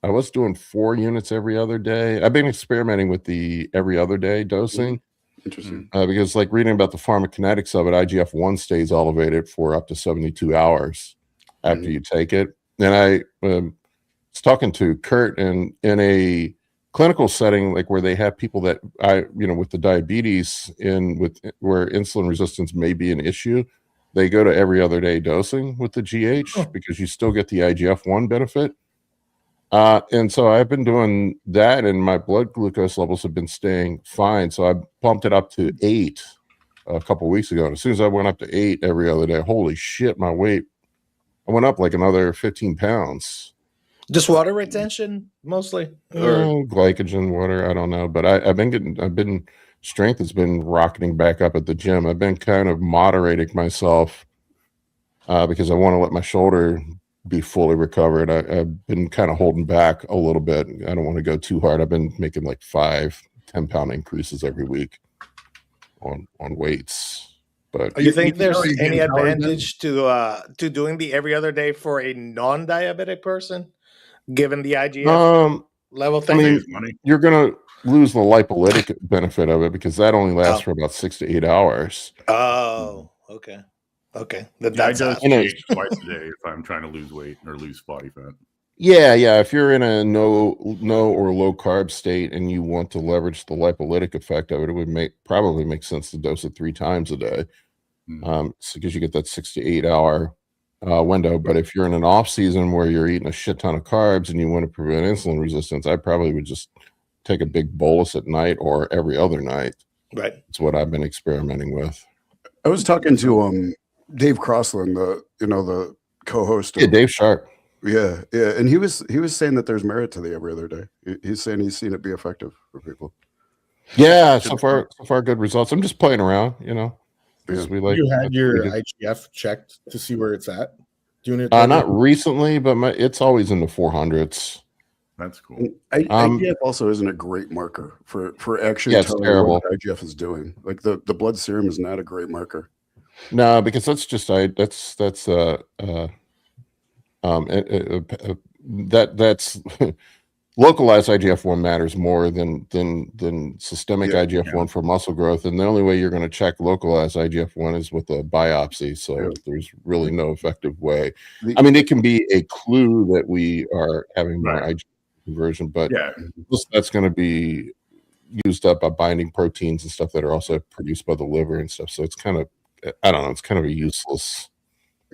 was doing 4 units every other day. I've been experimenting with the every other day dosing. Interesting. Because like reading about the pharmacokinetics of it, IGF-1 stays elevated for up to 72 hours after you take it. And I was talking to Kurt, and in a clinical setting, like where they have people that with the diabetes where insulin resistance may be an issue, they go to every other day dosing with the GH because you still get the IGF-1 benefit. And so I've been doing that, and my blood glucose levels have been staying fine. So I bumped it up to 8 a couple weeks ago. And as soon as I went up to 8 every other day, holy shit, my weight, I went up like another 15 pounds. Just water retention mostly? Glycogen, water, I don't know. But strength has been rocketing back up at the gym. I've been kind of moderating myself because I want to let my shoulder be fully recovered. I've been kind of holding back a little bit. I don't want to go too hard. I've been making like 5-10 pound increases every week on weights. But do you think there's any advantage to doing the every other day for a non-diabetic person, given the IGF level thing? I mean, you're gonna lose the lipolytic benefit of it because that only lasts for about 6 to 8 hours. Oh, okay. I dose GH twice a day if I'm trying to lose weight or lose body fat. Yeah. If you're in a no or low carb state and you want to leverage the lipolytic effect of it, it would probably make sense to dose it 3 times a day, because you get that 6 to 8 hour window. But if you're in an off season where you're eating a shit ton of carbs and you want to prevent insulin resistance, I probably would just take a big bolus at night or every other night. Right. It's what I've been experimenting with. I was talking to Dave Crossland, the co-host. Yeah, Dave Sharp. Yeah, and he was saying that there's merit to the every other day. He's saying he's seen it be effective for people. Yeah, so far good results. I'm just playing around, because we like. You had your IGF checked to see where it's at. Doing it not recently, but it's always in the 400s. That's cool. IGF also isn't a great marker for actually telling what IGF is doing. Like the blood serum is not a great marker. No, because that's just that's localized IGF-1 matters more than systemic IGF-1 for muscle growth, and the only way you're going to check localized IGF-1 is with a biopsy. So there's really no effective way. I mean, it can be a clue that we are having more IGF conversion, but that's going to be used up by binding proteins and stuff that are also produced by the liver and stuff. So it's kind of, I don't know, it's kind of a useless.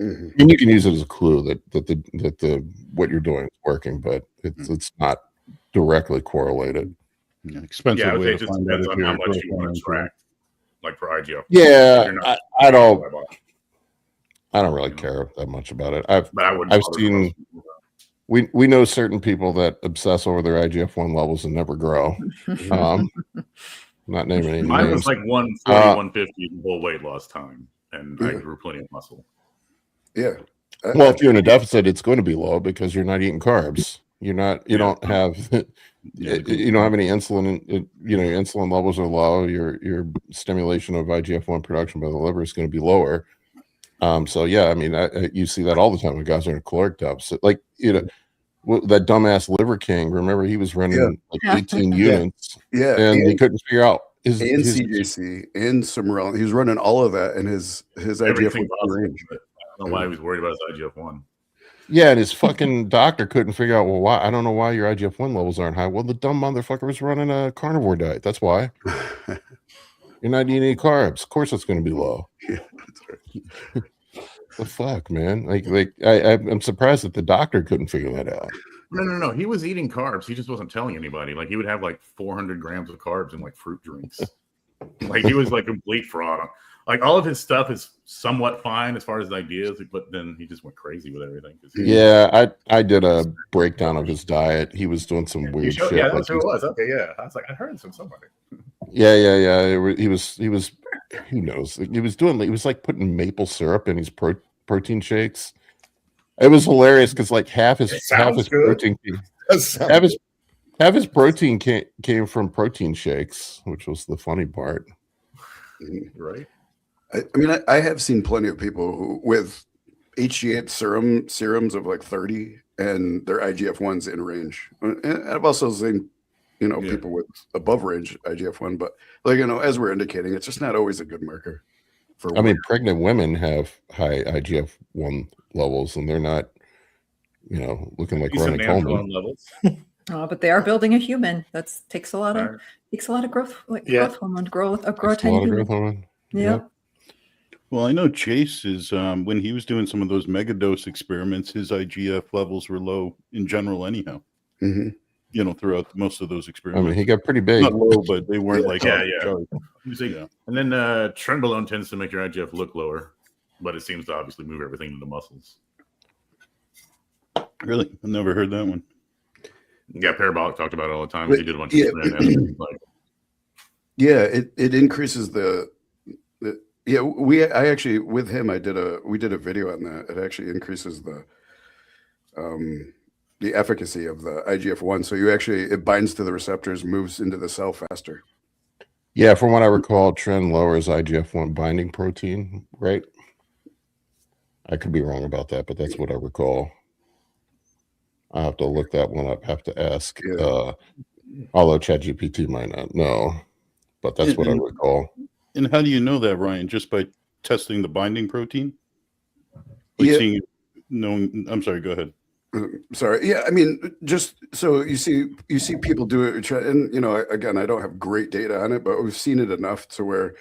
I mean, you can use it as a clue that the what you're doing is working, but it's not directly correlated. Expensive. Yeah, it just depends on how much you want to track, like for IGF. Yeah, I don't really care that much about it. I've seen. We know certain people that obsess over their IGF-1 levels and never grow. Not naming any Mine names. was like 140, 150 the whole weight loss time, and I grew plenty of muscle. Yeah. Well, if you're in a deficit, it's going to be low because you're not eating carbs. You're not. You don't have. You don't have any insulin. Your insulin levels are low. Your stimulation of IGF-1 production by the liver is going to be lower. So yeah, I mean, you see that all the time when guys are in a caloric deficit. Like that dumbass Liver King. Remember, he was running like 18 units. Yeah, and he couldn't figure out his CJC and Simrel. He was running all of that in his IGF-1 range. I don't know why he was worried about his IGF-1. Yeah, and his fucking doctor couldn't figure out, well, why? I don't know why your IGF-1 levels aren't high. Well, the dumb motherfucker was running a carnivore diet. That's why. You're not eating any carbs. Of course it's going to be low. Yeah, that's right. The fuck, man? I'm surprised that the doctor couldn't figure that out. No. He was eating carbs. He just wasn't telling anybody. Like, he would have like 400 grams of carbs in like fruit drinks. Like, he was like complete fraud. Like, all of his stuff is somewhat fine as far as ideas, but then he just went crazy with everything. Yeah, I did a breakdown of his diet. He was doing some weird shit. Yeah, that's who it was. Okay, yeah. I was like, I heard it from somebody. Yeah. He was. Who knows? He was like putting maple syrup in his protein shakes. It was hilarious because like half his protein came from protein shakes, which was the funny part. Right. I mean, I have seen plenty of people who with HGH serums of like 30 and their IGF-1's in range. And I've also seen, people with above range IGF-1, but like, as we're indicating, it's just not always a good marker. I mean, pregnant women have high IGF-1 levels and they're not, looking like Ronnie Coleman. Levels. Oh, but they are building a human. That takes a lot of growth, growth hormone, grow a tiny human. Yeah. Well, I know Chase is when he was doing some of those mega dose experiments, his IGF levels were low in general, anyhow. Mm-hmm. Throughout most of those experiments. I mean, he got pretty big. Not low, but they weren't like And then trenbolone tends to make your IGF look lower, but it seems to obviously move everything to the muscles. Really, I've never heard that one. Yeah, Parabolic talked about it all the time. He did a bunch of it increases the with him we did a video on that. It actually increases the efficacy of the IGF-1. So it binds to the receptors, moves into the cell faster. Yeah, from what I recall, Tren lowers IGF-1 binding protein, right? I could be wrong about that, but that's what I recall. I have to look that one up. Have to ask. Although ChatGPT might not know, but that's what I recall. And how do you know that, Ryan? Just by testing the binding protein? I'm sorry. Go ahead. Sorry. Yeah, I mean, just so you see people do it, and again, I don't have great data on it, but we've seen it enough to where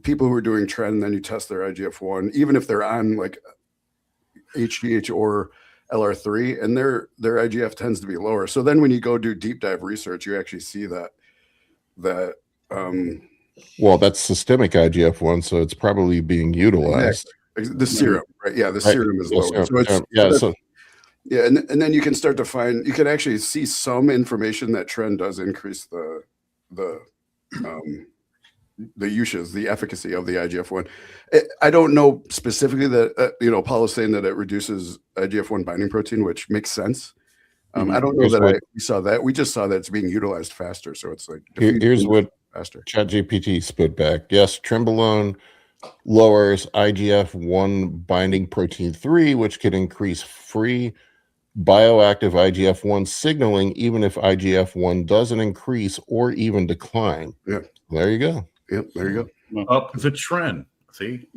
people who are doing trend, then you test their IGF-1, even if they're on like HGH or LR3, and their IGF tends to be lower. So then when you go do deep dive research, you actually see that. Well, that's systemic IGF-1, so it's probably being utilized. Exactly. The serum, right? Yeah, the serum is lower. And then you can start to find, you can actually see some information that trend does increase the uses, the efficacy of the IGF-1. I don't know specifically that, Paul is saying that it reduces IGF-1 binding protein, which makes sense. I don't know that we saw that. We just saw that it's being utilized faster. So it's like, here's what ChatGPT spit back. Yes, trenbolone lowers IGF-1 binding protein 3, which can increase free bioactive IGF-1 signaling, even if IGF-1 doesn't increase or even decline. Yeah. There you go. Yep, there you go. Up the trend. See?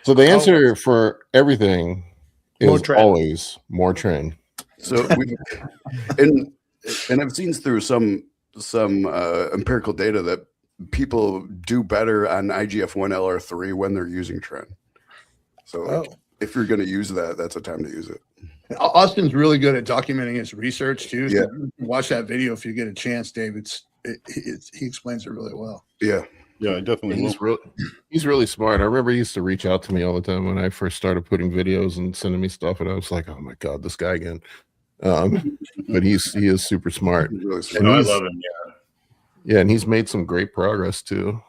So the answer for everything is always more trend. So and I've seen through some empirical data that people do better on IGF-1 LR3 when they're using trend. So if you're going to use that, that's a time to use it. Austin's really good at documenting his research too. So Yeah. Watch that video if you get a chance, Dave. He explains it really well. Yeah. Yeah, I definitely will. He's really smart. I remember he used to reach out to me all the time when I first started putting videos and sending me stuff, and I was like, "Oh my god, this guy again." But he is super smart. Really smart. I love him. Yeah, and he's made some great progress too.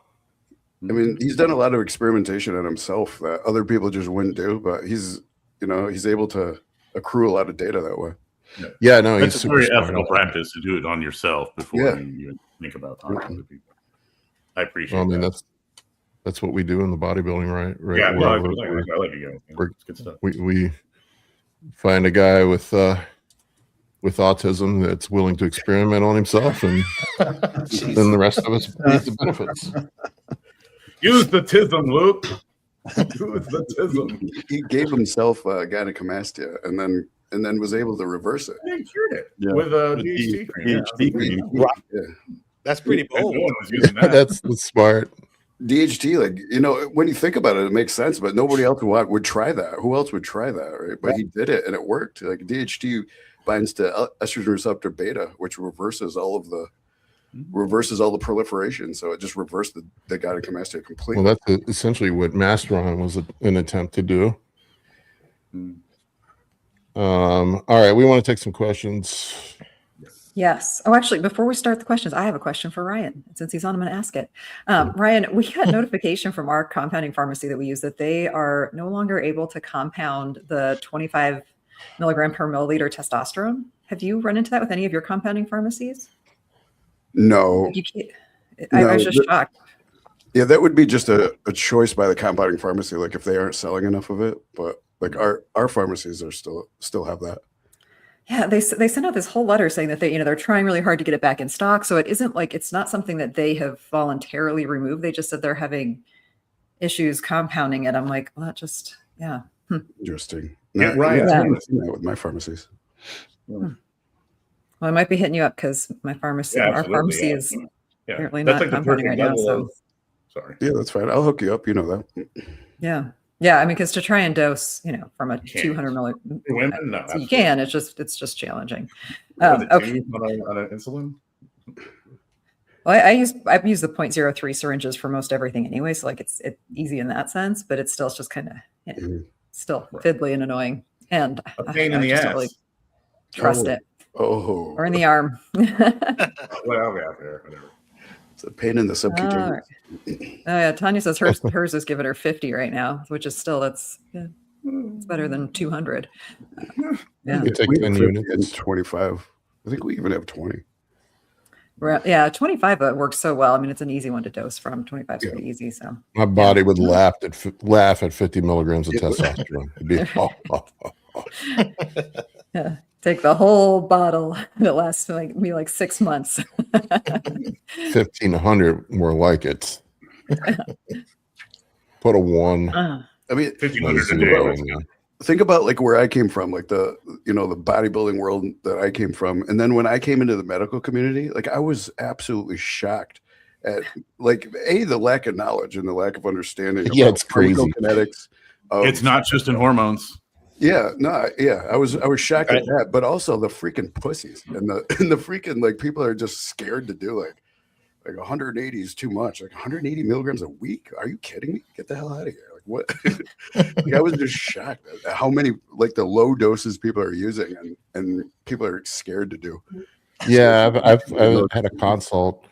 I mean, he's done a lot of experimentation on himself that other people just wouldn't do, but he's able to accrue a lot of data that way. Yeah, no, That's he's a very super ethical smart. practice to do it on yourself before you even think about talking to other people. I appreciate Well, I mean, that. that's what we do in the bodybuilding, right? Yeah, no, I Wherever like it. It's good stuff. we find a guy with autism that's willing to experiment on himself, and then the rest of us reap the benefits. Use the tism, Luke. Use the tism. He gave himself gynecomastia and then was able to reverse it. I cured it with a DHT cream. DHT cream. Yeah. That's pretty bold. No one was using that. That's smart. DHT, like, you know, when you think about it, it makes sense, but nobody else would try that. Who else would try that, right? But he did it and it worked. Like DHT binds to estrogen receptor beta, which reverses all the proliferation. So it just reversed the gynecomastia completely. Well, that's essentially what Masteron was an attempt to do. All right, we want to take some questions. Yes. Oh, actually, before we start the questions, I have a question for Ryan. Since he's on, I'm going to ask it. Ryan, we got notification from our compounding pharmacy that we use that they are no longer able to compound the 25 milligram per milliliter testosterone. Have you run into that with any of your compounding pharmacies? No. I was just shocked. Yeah, that would be just a choice by the compounding pharmacy, like if they aren't selling enough of it. But like our pharmacies are still have that. Yeah, they sent out this whole letter saying that they're trying really hard to get it back in stock. So it isn't like it's not something that they have voluntarily removed. They just said they're having issues compounding it. I'm like, well, that just Interesting. Yeah, right. I've seen that with my pharmacies. Well, I might be hitting you up because my pharmacy, our pharmacy is apparently not compounding right now. So sorry. Yeah, that's fine. I'll hook you up. You know that. Yeah. Yeah, I mean, because to try and dose, from a 200 milligram, women, no, you can. It's just challenging. Okay. On an insulin. Well, I've used the 0.03 syringes for most everything anyway, so like it's easy in that sense, but it's just kind of still fiddly and annoying, and a pain in the ass. Don't really trust it. Oh, or in the arm. Whatever. It's a pain in the subcutaneous. Oh yeah, Tanya says hers is giving her 50 right now, which is still it's better than 200. Yeah, We take 10 units and 25. I think we even have 20. Yeah, 25 works so well. I mean, it's an easy one to dose from. 25 is pretty easy. So my body would laugh at 50 milligrams of testosterone. It'd be yeah. Take the whole bottle. It lasts me like 6 months. 1,500 more like it. Put a 1. I mean, 1,500 a day. Think about like where I came from, like the bodybuilding world that I came from, and then when I came into the medical community, like I was absolutely shocked at like the lack of knowledge and the lack of understanding. Yeah, it's crazy. Kinetics. It's not just in hormones. Yeah, no, yeah, I was shocked at that, but also the freaking pussies and the freaking like people are just scared to do it. Like 180 is too much. Like 180 milligrams a week? Are you kidding me? Get the hell out of here! Like what? Like, I was just shocked at how many like the low doses people are using and people are scared to do. Yeah, I've had a consult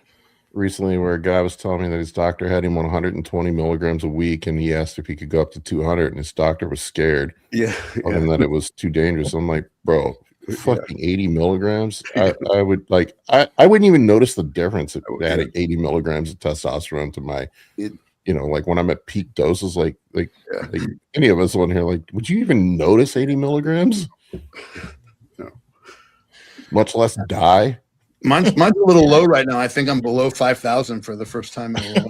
recently where a guy was telling me that his doctor had him on 120 milligrams a week, and he asked if he could go up to 200, and his doctor was scared. Yeah, and that it was too dangerous. I'm like, bro, fucking 80 milligrams. I would like I wouldn't even notice the difference if adding 80 milligrams of testosterone to my like when I'm at peak doses, like any of us on here, like, would you even notice 80 milligrams? No. Much less die. Mine's a little low right now. I think I'm below 5,000 for the first time in a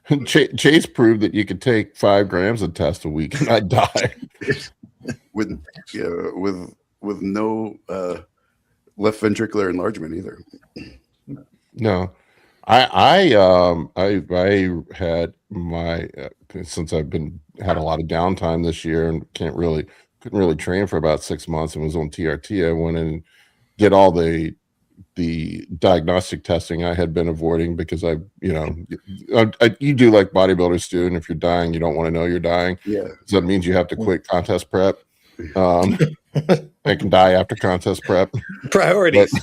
while. Chase proved that you could take 5 grams of test a week and not die. with no left ventricular enlargement either. No, I had my since I've had a lot of downtime this year and couldn't really train for about 6 months and was on TRT. I went in and did all the diagnostic testing I had been avoiding because you do like bodybuilders do, and if you're dying, you don't want to know you're dying. Yeah, so that means you have to quit contest prep. I can die after contest prep. Priorities.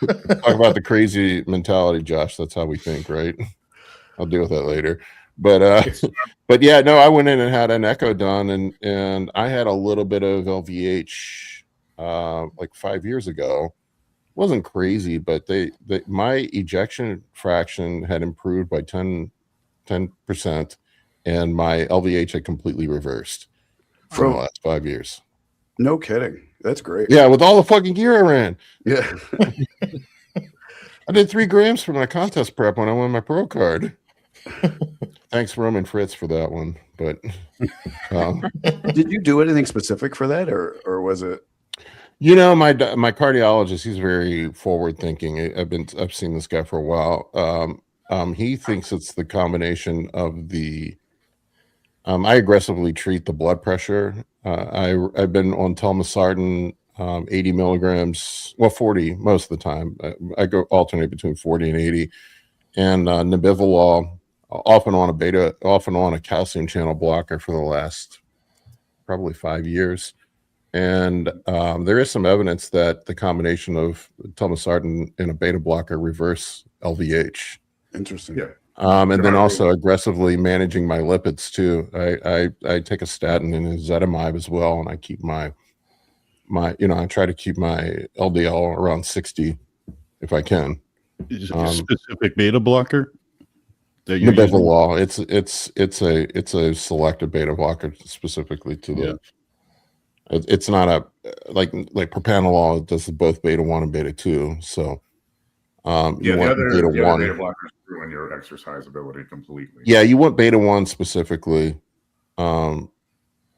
Talk about the crazy mentality, Josh. That's how we think, right? I'll deal with that later. but yeah, no, I went in and had an echo done, and I had a little bit of LVH like 5 years ago. Wasn't crazy, but my ejection fraction had improved by 10%, and my LVH had completely reversed from the last 5 years. No kidding. That's great. Yeah, with all the fucking gear I ran. Yeah. I did 3 grams for my contest prep when I won my pro card. Thanks, Roman Fritz, for that one. But did you do anything specific for that, or was it? You know, my cardiologist, he's very forward thinking. I've seen this guy for a while. He thinks it's the combination of the. I aggressively treat the blood pressure. I've been on telmisartan, 80 milligrams, well, 40 most of the time. I go alternate between 40 and 80, and nebivolol, off and on a calcium channel blocker for the last probably 5 years. And there is some evidence that the combination of telmisartan and a beta blocker reverse LVH. Interesting. Yeah. And then also aggressively managing my lipids too. I take a statin and ezetimibe as well, and I keep my I try to keep my LDL around 60 if I can. Is it a specific beta blocker? Nebivolol. It's a selective beta blocker specifically to the. It's not a like propanolol. It does both beta 1 and beta 2. So you want beta 1. Beta blockers ruin your exercise ability completely. Yeah, you want beta 1 specifically. So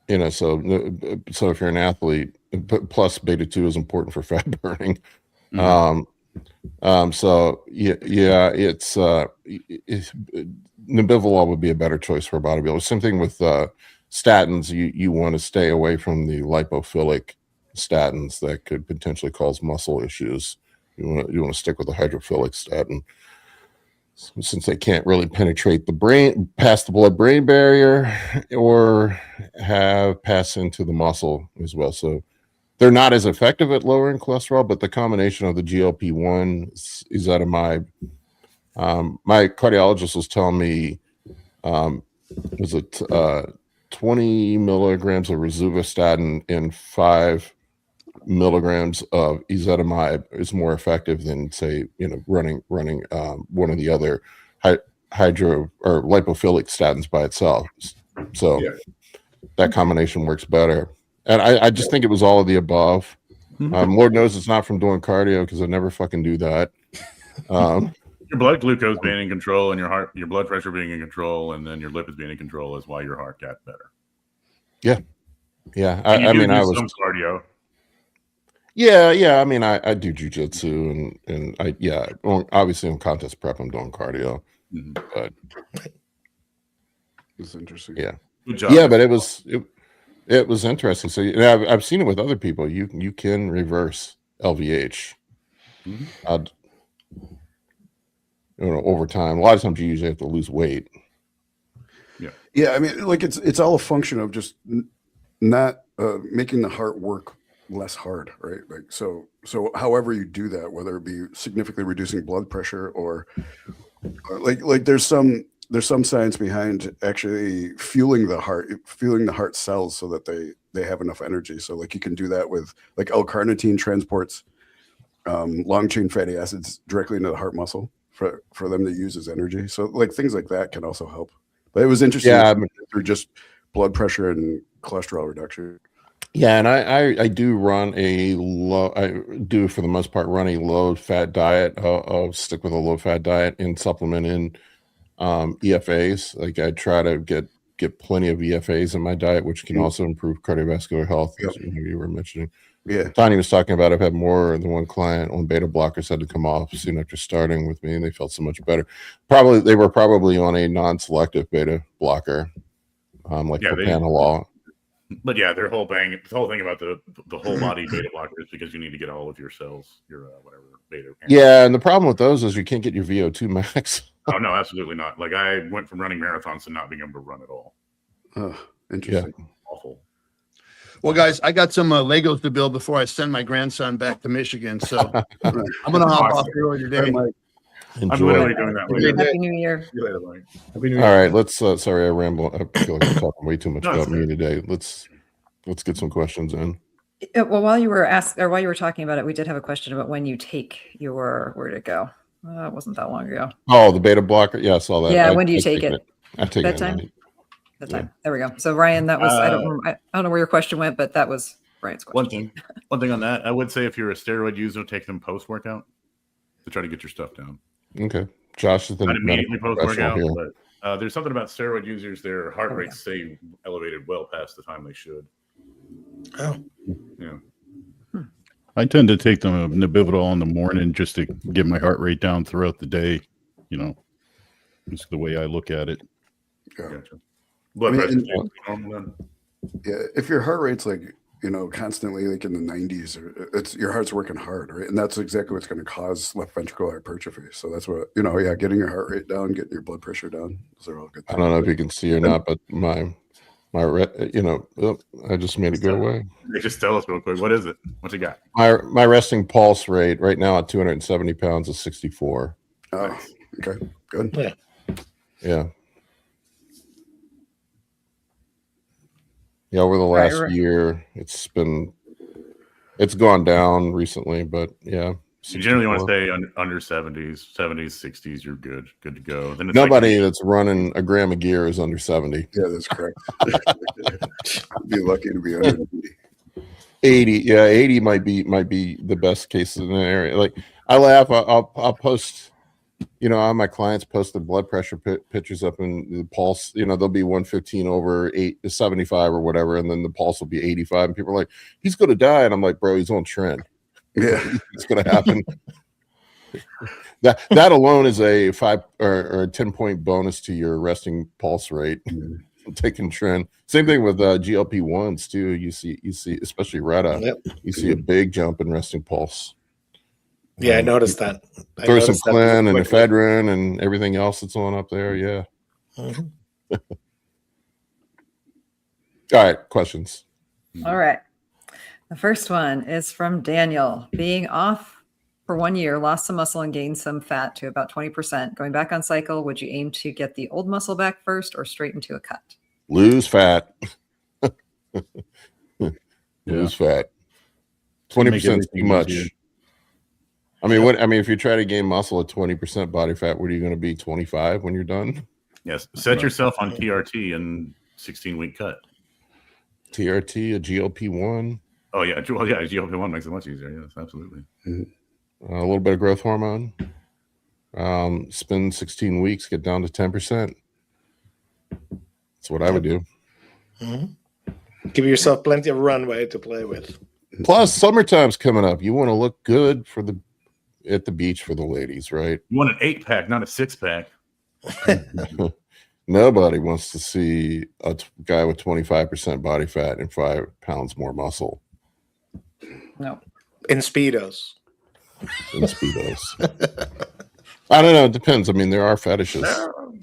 if you're an athlete, plus beta 2 is important for fat burning. So it's nebivolol would be a better choice for a bodybuilder. Same thing with statins. You want to stay away from the lipophilic statins that could potentially cause muscle issues. You want to stick with the hydrophilic statin, since they can't really penetrate the brain past the blood-brain barrier or have pass into the muscle as well. So they're not as effective at lowering cholesterol, but the combination of the GLP-1, ezetimibe, my cardiologist was telling me, was it 20 milligrams of rosuvastatin and 5 milligrams of ezetimibe is more effective than, say, running one of the other hydro or lipophilic statins by itself. So that combination works better. And I just think it was all of the above. Lord knows it's not from doing cardio, because I never fucking do that. Your blood glucose being in control and your blood pressure being in control, and then your lipids being in control is why your heart got better. Yeah. I mean, I was some cardio. Yeah. I mean, I do jujitsu and obviously in contest prep I'm doing cardio. But it's interesting. Yeah. Good job. Yeah, but it was interesting. So I've seen it with other people. You can reverse LVH. Over time. A lot of times you usually have to lose weight. Yeah. I mean, like it's all a function of just not making the heart work less hard, right? Like so however you do that, whether it be significantly reducing blood pressure or like there's some science behind actually fueling the heart cells so that they have enough energy. So like you can do that with like L-carnitine transports long chain fatty acids directly into the heart muscle for them to use as energy. So like things like that can also help. But it was interesting through just blood pressure and cholesterol reduction. Yeah, and I do run for the most part run a low fat diet. I'll stick with a low fat diet and supplement in EFAs. Like I try to get plenty of EFAs in my diet, which can also improve cardiovascular health, as you were mentioning. Yeah, Tony was talking about I've had more than one client on beta blockers had to come off soon after starting with me, and they felt so much better. They were probably on a non-selective beta blocker, like propanolol. But yeah, the whole thing about the whole body beta blocker is because you need to get all of your cells, your whatever beta. Yeah, and the problem with those is you can't get your VO2 max. Oh no, absolutely not. Like I went from running marathons to not being able to run at all. Oh, interesting. Yeah. Awful. Well, guys, I got some Legos to build before I send my grandson back to Michigan, so I'm gonna hop off early today. I'm Enjoy. literally doing that later. Happy New Year. See you later, Mike. Happy New All Year. right, let's. Sorry, I ramble. I feel like I'm talking way too much No, it's about me good. today. Let's get some questions in. Well, while you were talking about it, we did have a question about when you take your, where'd it go? It wasn't that long ago. Oh, the beta blocker. Yeah, I saw that. Yeah, when do you take it? I take it at Bedtime? night. That time. There we go. So Ryan, that was, I Uh, don't know where your question went, but that was Ryan's question. One thing on that, I would say if you're a steroid user, take them post workout to try to get your stuff down. Okay, Josh is the Not immediately medical post workout, professional but there's something about steroid users; their heart rates stay elevated well past the time they should. Oh. Yeah. I tend to take the Nebividol in the morning just to get my heart rate down throughout the day. You know, it's the way I look at it. Yeah. Gotcha. Blood I mean, pressure and- normal then? Yeah, if your heart rate's like, you know, constantly like in the 90s, it's your heart's working hard, right? And that's exactly what's going to cause left ventricular hypertrophy. So that's what, you know, yeah, getting your heart rate down, getting your blood pressure down, those are all good I things. don't know if you can see or not, but I just made it go away. Hey, just tell us real quick. What is it? What you got? My resting pulse rate right now at 270 pounds is 64. Oh, okay, good. Yeah. Yeah. Yeah, over the last Right. year, it's gone down recently, but yeah. You generally want to 64. stay under 70s, 60s. You're good to go. Then it's Nobody that's running a gram of gear is under 70. Yeah, that's correct. Be lucky to be under 80, yeah, 80 might be the best case scenario. Like I laugh, I'll post, you know, all my clients post the blood pressure pictures up in the pulse. You know, they'll be 115 over 75 or whatever, and then the pulse will be 85, and people are like, "He's going to die," and I'm like, "Bro, he's on trend. Yeah. It's going to happen." that alone is a 5 or a 10-point bonus to your resting pulse rate. Taking trend. Same thing with GLP-1s too. You see, especially Retta. Yep. You see a big jump in resting pulse. Yeah, I noticed that. Throw some Clen and ephedrine and everything else that's on up there. Yeah. Mhm. All right. Questions. All right. The first one is from Daniel. Being off for 1 year, lost some muscle and gained some fat to about 20%. Going back on cycle, would you aim to get the old muscle back first or straight into a cut? Lose fat. Lose fat. 20% is too much. easier. I mean, if you try to gain muscle at 20% body fat, what are you going to be? 25 when you're done? Yes. Set yourself on TRT and 16-week cut. TRT, a GLP-1, Oh yeah, well yeah, GLP-1 makes it much easier. Yes, absolutely. a little bit of growth hormone. Spend 16 weeks, get down to 10%. That's what I would do. Mhm. Give yourself plenty of runway to play with. Plus, summertime's coming up. You want to look good at the beach for the ladies, right? You want an 8-pack, not a 6-pack. Nobody wants to see a guy with 25% body fat and 5 pounds more muscle No. In Speedos. in Speedos. I don't know. It depends. I mean, there are fetishes.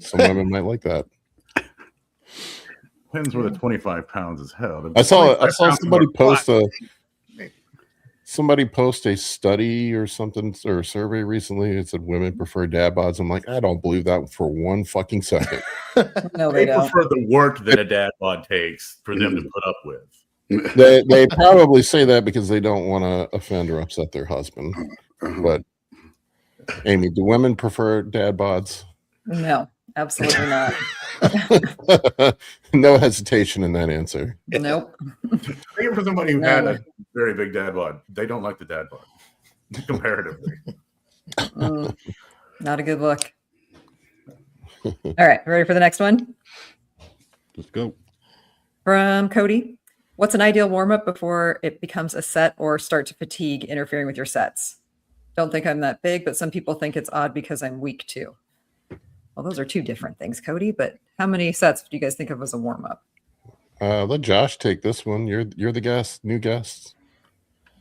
Some women might like that. Depends where the 25 pounds is held. I saw 25 pounds somebody more post fat. a study or something or a survey recently. It said women prefer dad bods. I'm like, I don't believe that for one fucking second. No, They they don't. prefer the work that a dad bod takes for them to put up with. They probably say that because they don't want to offend or upset their husband. But Amy, do women prefer dad bods? No, absolutely not. No hesitation in that answer. Nope. Think for somebody who had a very big dad bod. They don't like the dad bod comparatively. Not a good look. All right, ready for the next one? Let's go. From Cody. What's an ideal warm-up before it becomes a set or start to fatigue, interfering with your sets? Don't think I'm that big, but some people think it's odd because I'm weak too. Well, those are two different things, Cody, but how many sets do you guys think of as a warm-up? Let Josh take this one. You're the guest, new guest.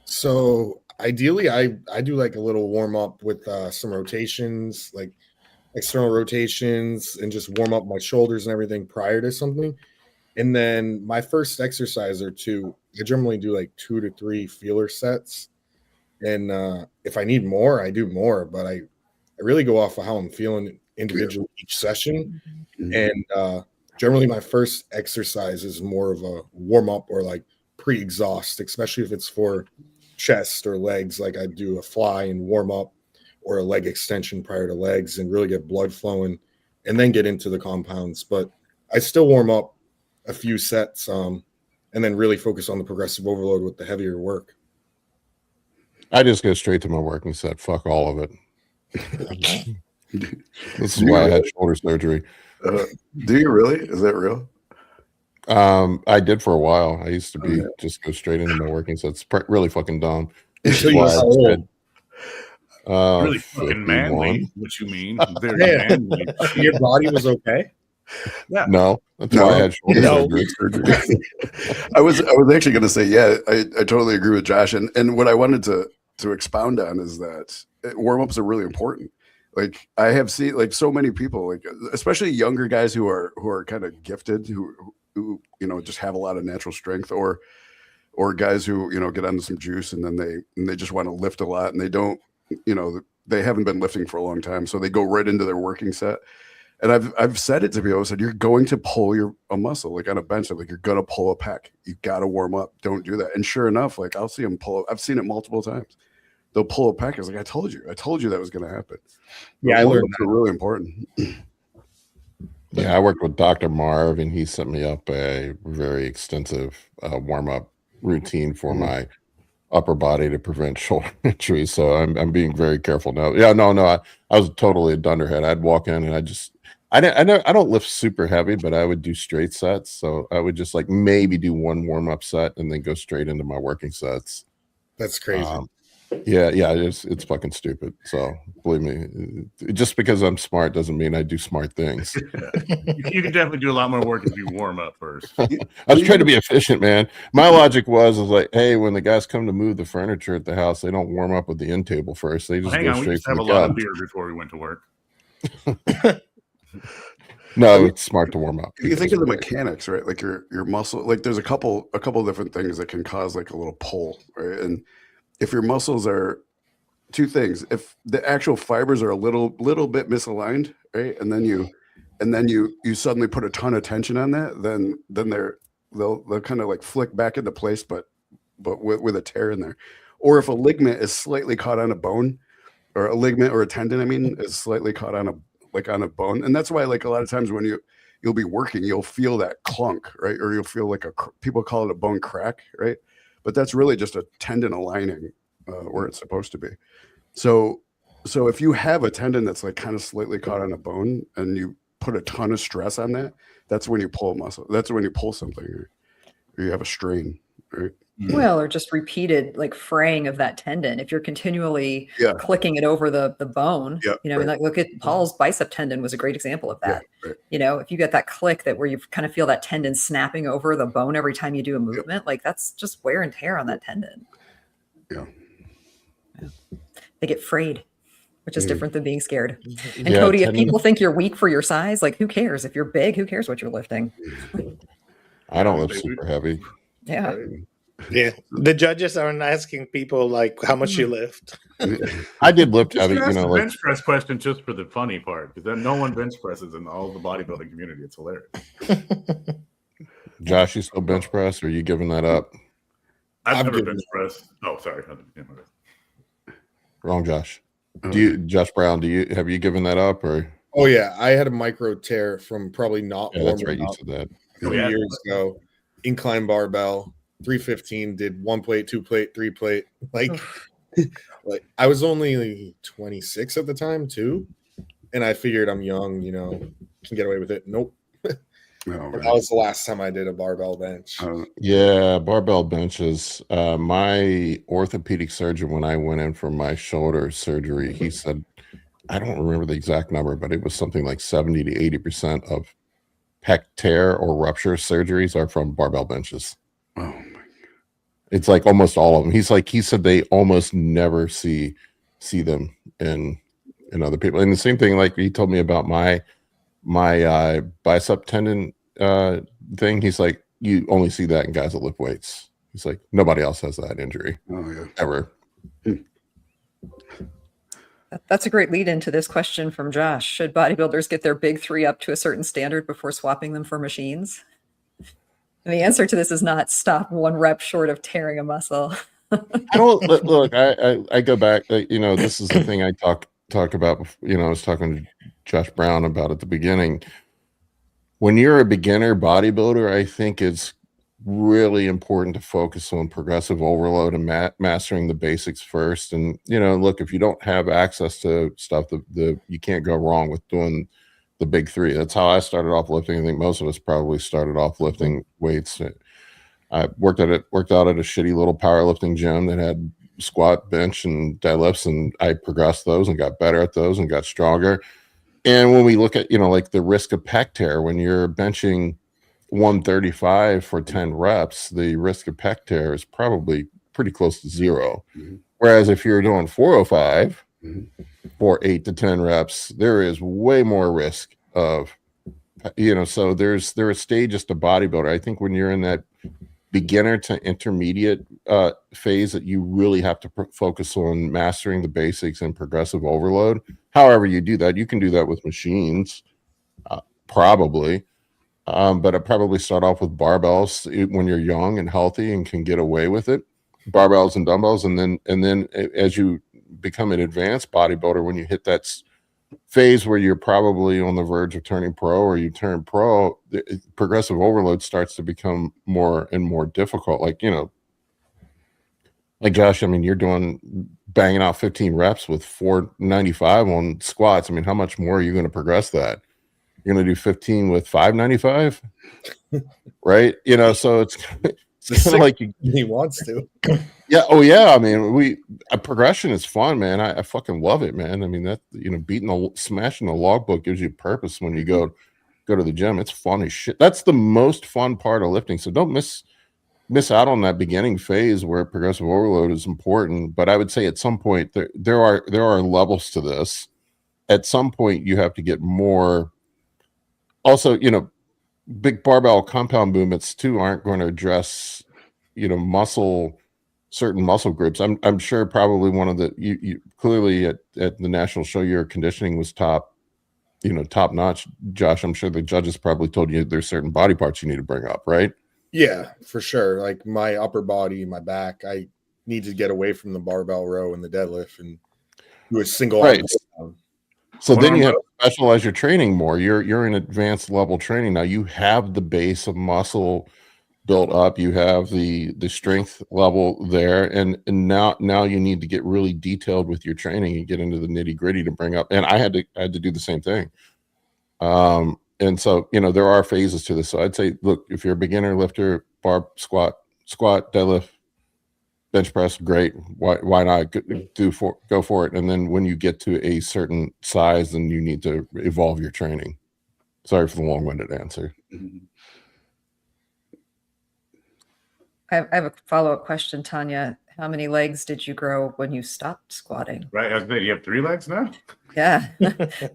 So ideally, I do like a little warm up with some rotations, like external rotations, and just warm up my shoulders and everything prior to something. And then my first exercise or two, I generally do like 2 to 3 feeler sets. And if I need more, I do more. But I really go off of how I'm feeling individually each session. And generally my first exercise is more of a warm-up or like pre-exhaust, especially if it's for chest or legs. Like I do a fly and warm up, or a leg extension prior to legs, and really get blood flowing, and then get into the compounds. But I still warm up a few sets, and then really focus on the progressive overload with the heavier work. I just go straight to my working set. Fuck all of it. This is why I had shoulder surgery. Do you really? Is that real? I did for a while. I used to be just go straight into my working sets. Really fucking dumb. Until you said, really fucking manly, what you mean? Very manly. Your body was okay? Yeah. No, that's why I had shoulder surgery. I was actually going to say, yeah, I totally agree with Josh. And what I wanted to expound on is that warm-ups are really important. Like I have seen like so many people, like especially younger guys who are kind of gifted, who just have a lot of natural strength, or guys who get onto some juice and then they just want to lift a lot, and they don't, they haven't been lifting for a long time, so they go right into their working set. And I've said it to people. I said, you're going to pull a muscle, like on a bench, like you're gonna pull a pec. You got to warm up. Don't do that. And sure enough, like I'll see them pull. I've seen it multiple times. They'll pull a pec. I was like, I told you that was going to happen. Yeah, I learned that. Really important. Yeah, I worked with Dr. Marv, and he set me up a very extensive warm-up routine for my upper body to prevent shoulder injury. So I'm being very careful now. Yeah, no, I was totally a dunderhead. I'd walk in and I don't lift super heavy, but I would do straight sets. So I would just like maybe do one warm-up set and then go straight into my working sets. That's crazy. Yeah, it's fucking stupid. So believe me, just because I'm smart doesn't mean I do smart things. You can definitely do a lot more work if you warm up first. I was trying to be efficient, man. My logic was like, hey, when the guys come to move the furniture at the house, they don't warm up with the end table first. They just go straight we used to have a lot of beer before we went to work. No, it's smart to warm up. If you think of the mechanics, right? Like your muscle, like there's a couple different things that can cause like a little pull, right? And if your muscles are two things, if the actual fibers are a little bit misaligned, right, and then you suddenly put a ton of tension on that, then they'll kind of like flick back into place, but with a tear in there. Or if a ligament is slightly caught on a bone, or a ligament or a tendon, I mean, is slightly caught on a bone, and that's why like a lot of times when you'll be working, you'll feel that clunk, right, or you'll feel like people call it a bone crack, right. But that's really just a tendon aligning where it's supposed to be. So if you have a tendon that's like kind of slightly caught on a bone and you put a ton of stress on that, that's when you pull a muscle. That's when you pull something, or you have a strain, right? Well, or just repeated like fraying of that tendon. If you're continually clicking it over the bone, like look at Paul's bicep tendon was a great example of that. If you get that click that where you kind of feel that tendon snapping over the bone every time you do a movement, like that's just wear and tear on that tendon. Yeah. They get frayed, which is different than being scared. And Cody, if people think you're weak for your size, like who cares? If you're big, who cares what you're lifting? I don't lift super heavy. Yeah. Yeah, the judges aren't asking people like how much you lift. I did lift heavy, like bench press question just for the funny part, because then no one bench presses in all the bodybuilding community. It's hilarious. Josh, you still bench press, or are you giving that up? I've never bench pressed. Oh, sorry. Wrong, Josh. Josh Brown? Have you given that up, or? Oh yeah, I had a micro tear from probably not. Yeah, that's right. You said that a few years ago. Incline barbell. 315, did 1 plate, 2 plate, 3 plate. Like I was only 26 at the time too, and I figured I'm young, can get away with it. Nope. That was the last time I did a barbell bench. Yeah, barbell benches. My orthopedic surgeon, when I went in for my shoulder surgery, he said, I don't remember the exact number, but it was something like 70 to 80% of pec tear or rupture surgeries are from barbell benches. Oh my God. It's like almost all of them. He said they almost never see them in other people. And the same thing, like he told me about my bicep tendon thing. He's like, you only see that in guys that lift weights. He's like, nobody else has that injury ever. That's a great lead into this question from Josh. Should bodybuilders get their big three up to a certain standard before swapping them for machines? And the answer to this is not stop 1 rep short of tearing a muscle. I don't look. I go back. You know, this is the thing I talk about. You know, I was talking to Josh Brown about at the beginning. When you're a beginner bodybuilder, I think it's really important to focus on progressive overload and mastering the basics first. And you know, look, if you don't have access to stuff, you can't go wrong with doing the big three. That's how I started off lifting. I think most of us probably started off lifting weights. I worked out at a shitty little powerlifting gym that had squat, bench, and deadlifts, and I progressed those and got better at those and got stronger. And when we look at, you know, like the risk of pec tear, when you're benching 135 for 10 reps, the risk of pec tear is probably pretty close to 0. Whereas if you're doing 405 for 8 to 10 reps, there is way more risk of, you know, so there are stages to bodybuilder. I think when you're in that beginner to intermediate phase, that you really have to focus on mastering the basics and progressive overload. However you do that, you can do that with machines, probably. But I'd probably start off with barbells when you're young and healthy and can get away with it. Barbells and dumbbells, and then as you become an advanced bodybuilder, when you hit that phase where you're probably on the verge of turning pro or you turn pro, the progressive overload starts to become more and more difficult. Like, you know, like Josh, I mean, you're banging out 15 reps with 495 on squats. I mean, how much more are you going to progress that? You're going to do 15 with 595, right? You know, so it's kind of like he wants to. Yeah. Oh yeah. I mean, progression is fun, man. I fucking love it, man. I mean, that, you know, smashing the logbook gives you purpose when you go to the gym. It's fun as shit. That's the most fun part of lifting. So don't miss out on that beginning phase where progressive overload is important. But I would say at some point there are levels to this. At some point you have to get more. Also, you know, big barbell compound movements too aren't going to address, you know, certain muscle groups. I'm sure probably one of the you clearly at the national show your conditioning was top notch. Josh, I'm sure the judges probably told you there's certain body parts you need to bring up, right? Yeah, for sure. Like my upper body, my back, I need to get away from the barbell row and the deadlift and do a single right. arm. So then you have to specialize your training more. You're in advanced level training now. You have the base of muscle built up. You have the strength level there, and now you need to get really detailed with your training and get into the nitty gritty to bring up. And I had to do the same thing. And so, you know, there are phases to this. So I'd say, look, if you're a beginner lifter, bar, squat, deadlift, bench press, great. Why not go for it? And then when you get to a certain size, then you need to evolve your training. Sorry for the long-winded answer. I have a follow-up question, Tanya. How many legs did you grow when you stopped squatting? Right. I was saying, you have 3 legs now? Yeah.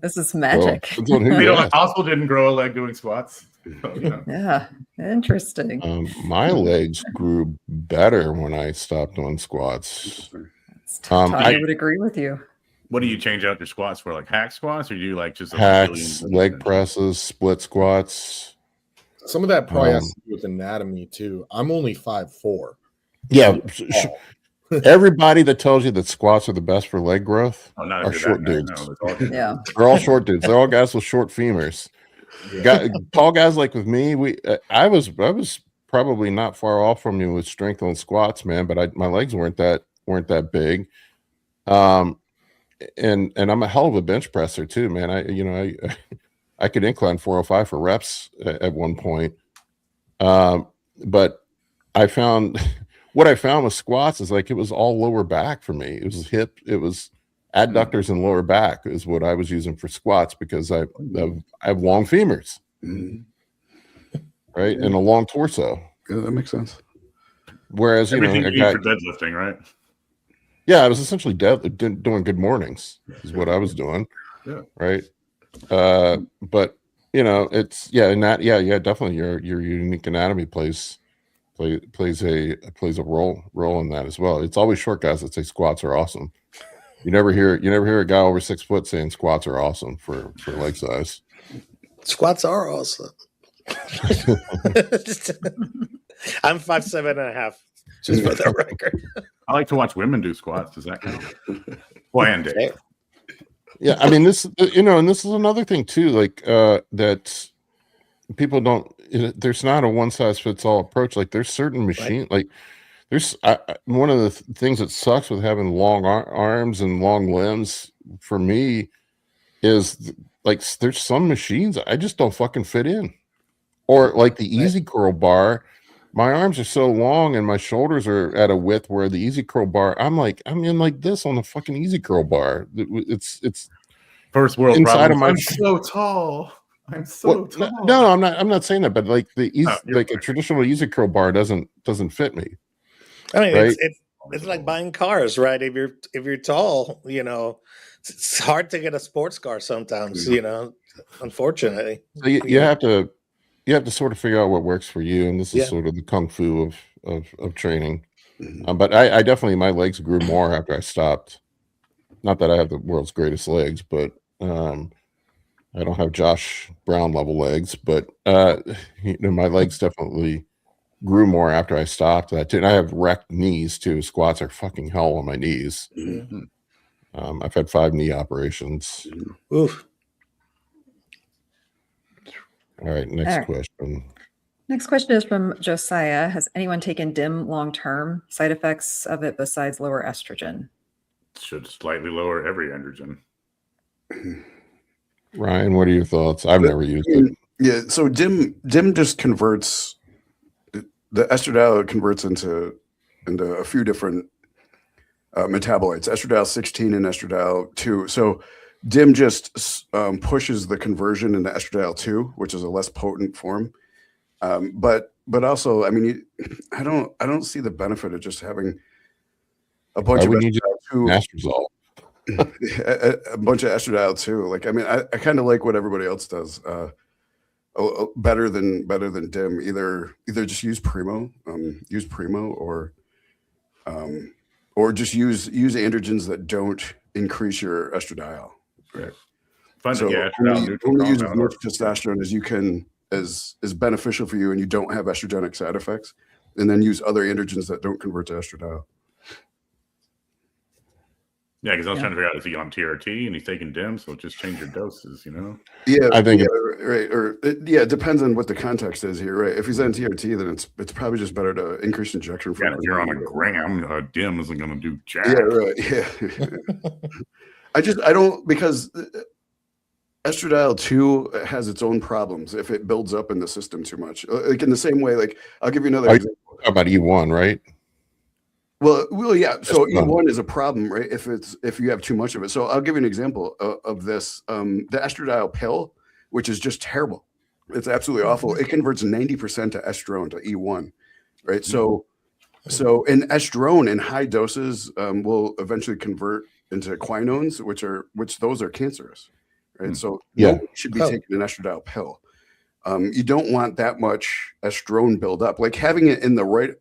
This is magic. Well, you know, I also didn't grow a leg doing squats. So, you know. Yeah. Interesting. My legs grew better when I stopped doing squats. I would agree with you. What do you change out your squats for? Like hack squats, or do you like just hacks, leg presses, split squats? Some of that probably has to do with anatomy too. I'm only 5'4". Yeah. Everybody that tells you that squats are the best for leg growth are short dudes. Yeah. They're all short dudes. They're all guys with short femurs. Yeah. Tall guys like with me, I was probably not far off from you with strength on squats, man, but my legs weren't that big. And I'm a hell of a bench presser too, man. I could incline 405 for reps at one point. But I found what I found with squats is like it was all lower back for me. It was hip, it was adductors and lower back is what I was using for squats because I have long femurs, right, and a long torso. Yeah, that makes sense. Whereas everything you need for deadlifting, right? Yeah, I was essentially doing good mornings is what I was doing. Yeah. Right. But you know, it's definitely your unique anatomy plays a role in that as well. It's always short guys that say squats are awesome. You never hear a guy over 6 foot saying squats are awesome for leg size. Squats are awesome. I'm 5'7.5", just for the record. I like to watch women do squats. Does that count? Boy and Dave. Yeah, I mean this, and this is another thing too, like that people don't. There's not a one size fits all approach. Like there's certain machine, like there's one of the things that sucks with having long arms and long limbs for me is like there's some machines I just don't fucking fit in, or like the easy curl bar. My arms are so long and my shoulders are at a width where the easy curl bar, I'm in like this on the fucking easy curl bar. It's first world inside problem. of my. I'm so tall. I'm so tall. No, I'm not saying that, but like the easy, like a traditional easy curl bar doesn't fit me. I mean, right? it's like buying cars, right? If you're tall, it's hard to get a sports car sometimes. Unfortunately. So you have to sort of figure out what works for you, and this is sort of the kung fu of training. But I definitely, my legs grew more after I stopped. Not that I have the world's greatest legs, but I don't have Josh Brown level legs, but my legs definitely grew more after I stopped. And I have wrecked knees too. Squats are fucking hell on my knees. I've had 5 knee operations. Oof. All right, next question. Next question is from Josiah. Has anyone taken DIM long-term? Side effects of it besides lower estrogen? Should slightly lower every androgen. Ryan, what are your thoughts? I've never used it. Yeah, so DIM just converts, the estradiol converts into a few different metabolites, estradiol 16 and estradiol 2. So DIM just pushes the conversion into estradiol 2, which is a less potent form. But also, I mean, I don't see the benefit of just having a bunch of estradiol 2, a bunch of estradiol 2. Like, I mean, I kind of like what everybody else does. Better than DIM. Either just use Primo, or just use androgens that don't increase your estradiol. Right. So only use as much testosterone as you can, as beneficial for you, and you don't have estrogenic side effects, and then use other androgens that don't convert to estradiol. Yeah, because I was trying to figure out, is he on TRT and he's taking DIM, so just change your doses, Yeah, I think right. Or it depends on what the context is here, right? If he's on TRT, then it's probably just better to increase injection. Yeah, if you're on a gram, DIM isn't going to do jack. Yeah, right. Yeah. I don't, because estradiol 2 has its own problems if it builds up in the system too much. Like in the same way, like I'll give you another example. About E1, right? Well, yeah. So E1 is a problem, right? If you have too much of it. So I'll give you an example of this. The estradiol pill, which is just terrible. It's absolutely awful. It converts 90% to estrone, to E1, right? So in estrone in high doses will eventually convert into quinones, which those are cancerous, right? So nobody should be taking an estradiol pill. You don't want that much estrone buildup. Like having it in the right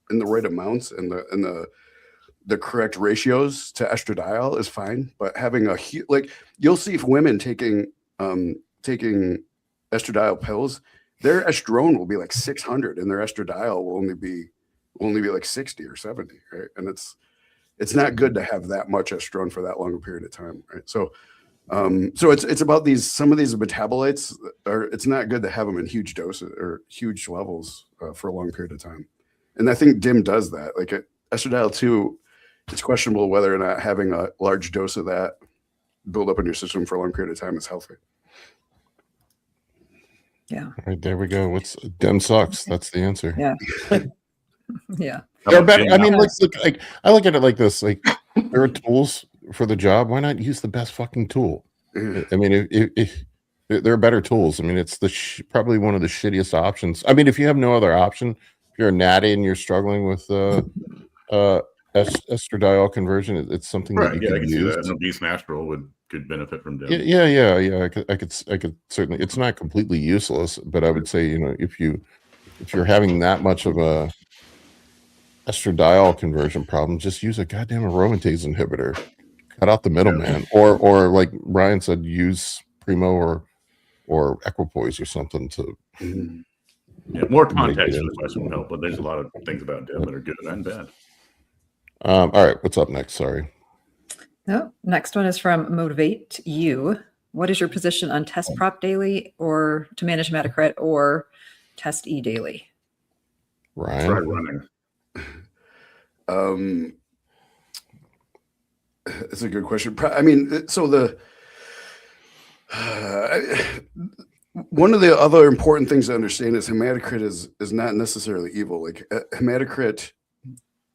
amounts and the correct ratios to estradiol is fine, but having like you'll see if women taking estradiol pills, their estrone will be like 600 and their estradiol will only be like 60 or 70, right? And it's not good to have that much estrone for that long a period of time, right? So it's about some of these metabolites it's not good to have them in huge doses or huge levels for a long period of time. And I think DIM does that. Like estradiol 2, it's questionable whether or not having a large dose of that build up in your system for a long period of time is healthy. Yeah. All right, there we go. DIM sucks. That's the answer. Yeah. Yeah. They're better. I mean, like I look at it like this: like there are tools for the job. Why not use the best fucking tool? I mean, if there are better tools. I mean, it's probably one of the shittiest options. I mean, if you have no other option, if you're a natty and you're struggling with estradiol conversion, it's something that you can use. An obese natural could benefit from DIM. Yeah. I could certainly. It's not completely useless, but I would say, if you're having that much of a estradiol conversion problem, just use a goddamn aromatase inhibitor. Cut out the middleman, or like Ryan said, use Primo or Equipoise or something to. Yeah, more context for the question would help, but there's a lot of things about DIM that are good and bad. All right, what's up next? Sorry. No, next one is from Motivate You. What is your position on test prop daily or to manage hematocrit or test E daily? Try Ryan. running. It's a good question. I mean, so one of the other important things to understand is hematocrit is not necessarily evil. Like hematocrit,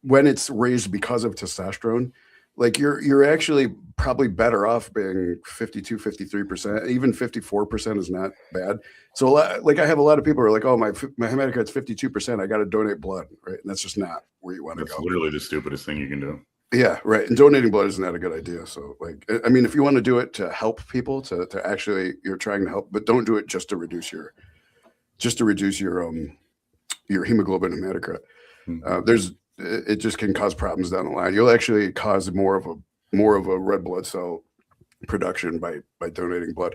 when it's raised because of testosterone, like you're actually probably better off being 52, 53%, even 54% is not bad. So like I have a lot of people who are like, oh, my hematocrit's 52%. I got to donate blood, right? And that's just not where you want to go. That's literally the stupidest thing you can do. Yeah, right. And donating blood is not a good idea. So like, I mean, if you want to do it to help people to actually, you're trying to help, but don't do it just to reduce your hemoglobin hematocrit. It just can cause problems down the line. You'll actually cause more of a red blood cell production by donating blood.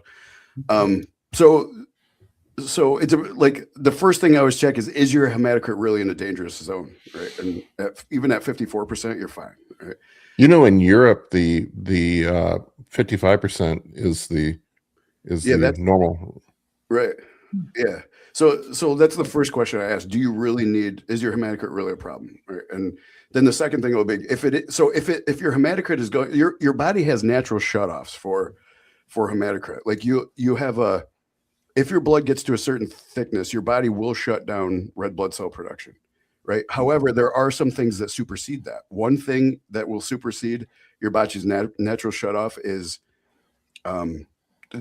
So it's like the first thing I always check is your hematocrit really in a dangerous zone, right? And even at 54%, you're fine, right? You know, in Europe, the 55% is the that's normal, right? Yeah. So that's the first question I asked. Do you really is your hematocrit really a problem? Right? And then the second thing will be if your hematocrit is going, your body has natural shutoffs for hematocrit. Like you have if your blood gets to a certain thickness, your body will shut down red blood cell production, right? However, there are some things that supersede that. One thing that will supersede your body's natural shutoff is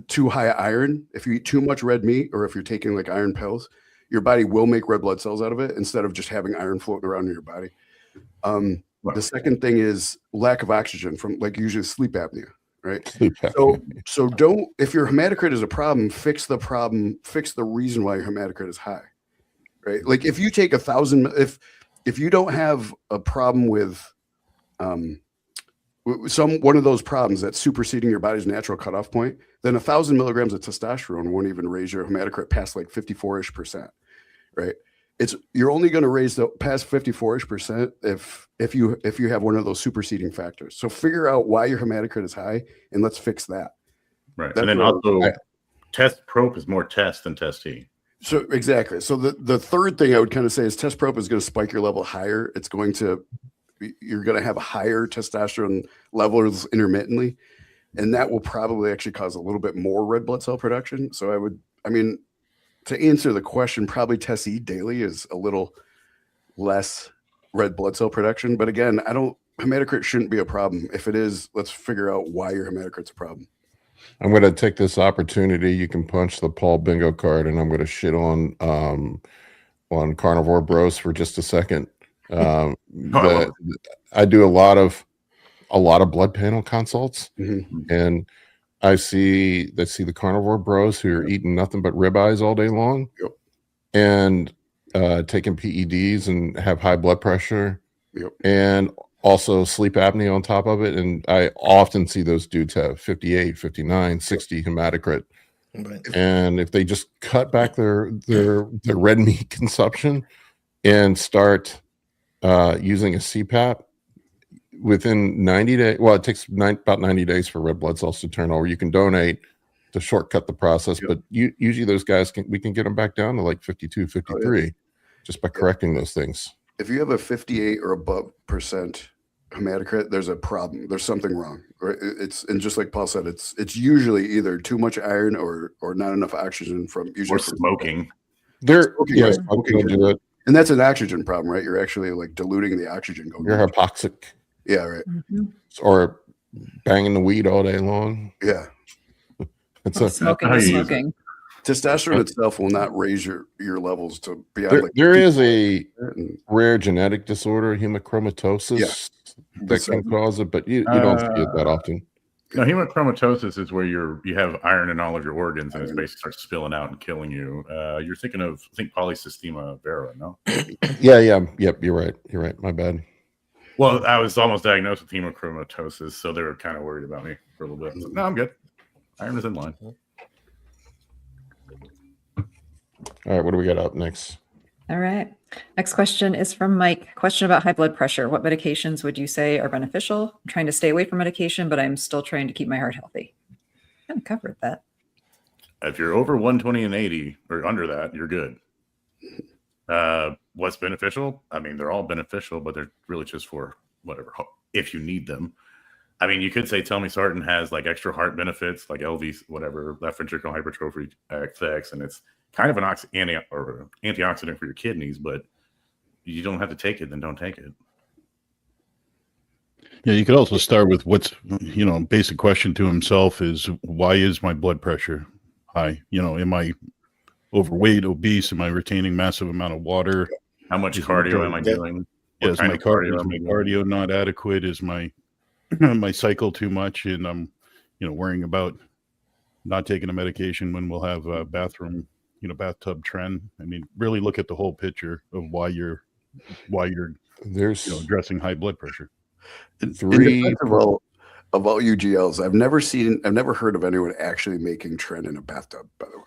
too high iron. If you eat too much red meat or if you're taking like iron pills, your body will make red blood cells out of it instead of just having iron floating around in your body. The second thing is lack of oxygen from like usually sleep apnea. Right. So don't, if your hematocrit is a problem, fix the reason why your hematocrit is high. Right. Like if you take 1,000, if you don't have a problem with one of those problems that's superseding your body's natural cutoff point, then 1,000 milligrams of testosterone won't even raise your hematocrit past like 54-ish%. Right. You're only going to raise the past 54-ish% if you have one of those superseding factors. So figure out why your hematocrit is high and let's fix that. Right. And then also test prop is more test than test E. So exactly. So the third thing I would kind of say is test prop is going to spike your level higher. You're going to have higher testosterone levels intermittently, and that will probably actually cause a little bit more red blood cell production. So to answer the question, probably test E daily is a little less red blood cell production. But again, hematocrit shouldn't be a problem. If it is, let's figure out why your hematocrit's a problem. I'm going to take this opportunity. You can punch the Paul bingo card, and I'm going to shit on Carnivore Bros for just a second. I do a lot of blood panel consults, and I see the Carnivore Bros who are eating nothing but ribeyes all day long, and taking PEDs and have high blood pressure, and also sleep apnea on top of it. And I often see those dudes have 58, 59, 60 hematocrit. Right. And if they just cut back their red meat consumption and start using a CPAP, within 90 days, well, it takes about 90 days for red blood cells to turn over. You can donate to shortcut the process, but usually those guys we can get them back down to like 52, 53 just by correcting those things. If you have a 58 or above % hematocrit, there's a problem. There's something wrong, right? And just like Paul said, it's usually either too much iron or not enough oxygen from smoking. Smoking do it. And that's an oxygen problem, right? You're actually like diluting the oxygen going. You're hypoxic. Yeah, right. Or banging the weed all day long. Yeah. Smoking. Testosterone itself will not raise your levels to beyond. There is a rare genetic disorder, hemochromatosis, that can cause it, but you don't see it that often. No, hemochromatosis is where you have iron in all of your organs and it basically starts spilling out and killing you. You're thinking of, I think, polycythemia vera, no? Yeah. Yep, you're right. My bad. Well, I was almost diagnosed with hemochromatosis, so they were kind of worried about me for a little bit. So, no, I'm good. Iron is in line. All right, what do we got up next? All right. Next question is from Mike. Question about high blood pressure. What medications would you say are beneficial? I'm trying to stay away from medication, but I'm still trying to keep my heart healthy. Kind of covered that. If you're over 120 and 80 or under that, you're good. What's beneficial? I mean, they're all beneficial, but they're really just for whatever, if you need them. I mean, you could say telmisartan has like extra heart benefits, like LV, whatever, left ventricular hypertrophy effects, and it's kind of an antioxidant for your kidneys, but you don't have to take it, then don't take it. Yeah, you could also start with what's, basic question to himself is, why is my blood pressure high? Am I overweight, obese? Am I retaining massive amount of water? How much cardio am I doing? Is my cardio not adequate? Is my my cycle too much? And I'm, worrying about not taking a medication when we'll have a bathtub trend. I mean, really look at the whole picture of why you're addressing high blood pressure. In defense of all UGLs, I've never heard of anyone actually making trend in a bathtub, by the way.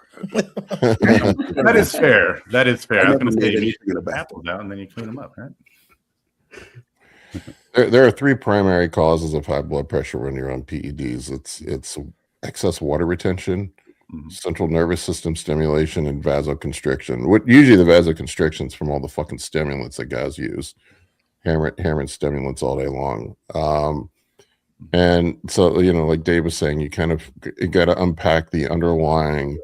That is fair. That is fair. I was going to say, you in a bathtub down and then you clean them up, right? There are three primary causes of high blood pressure when you're on PEDs. It's excess water retention, central nervous system stimulation, and vasoconstriction. Usually the vasoconstriction is from all the fucking stimulants that guys use, hammering stimulants all day long. And so, like Dave was saying, you kind of got to unpack the underlying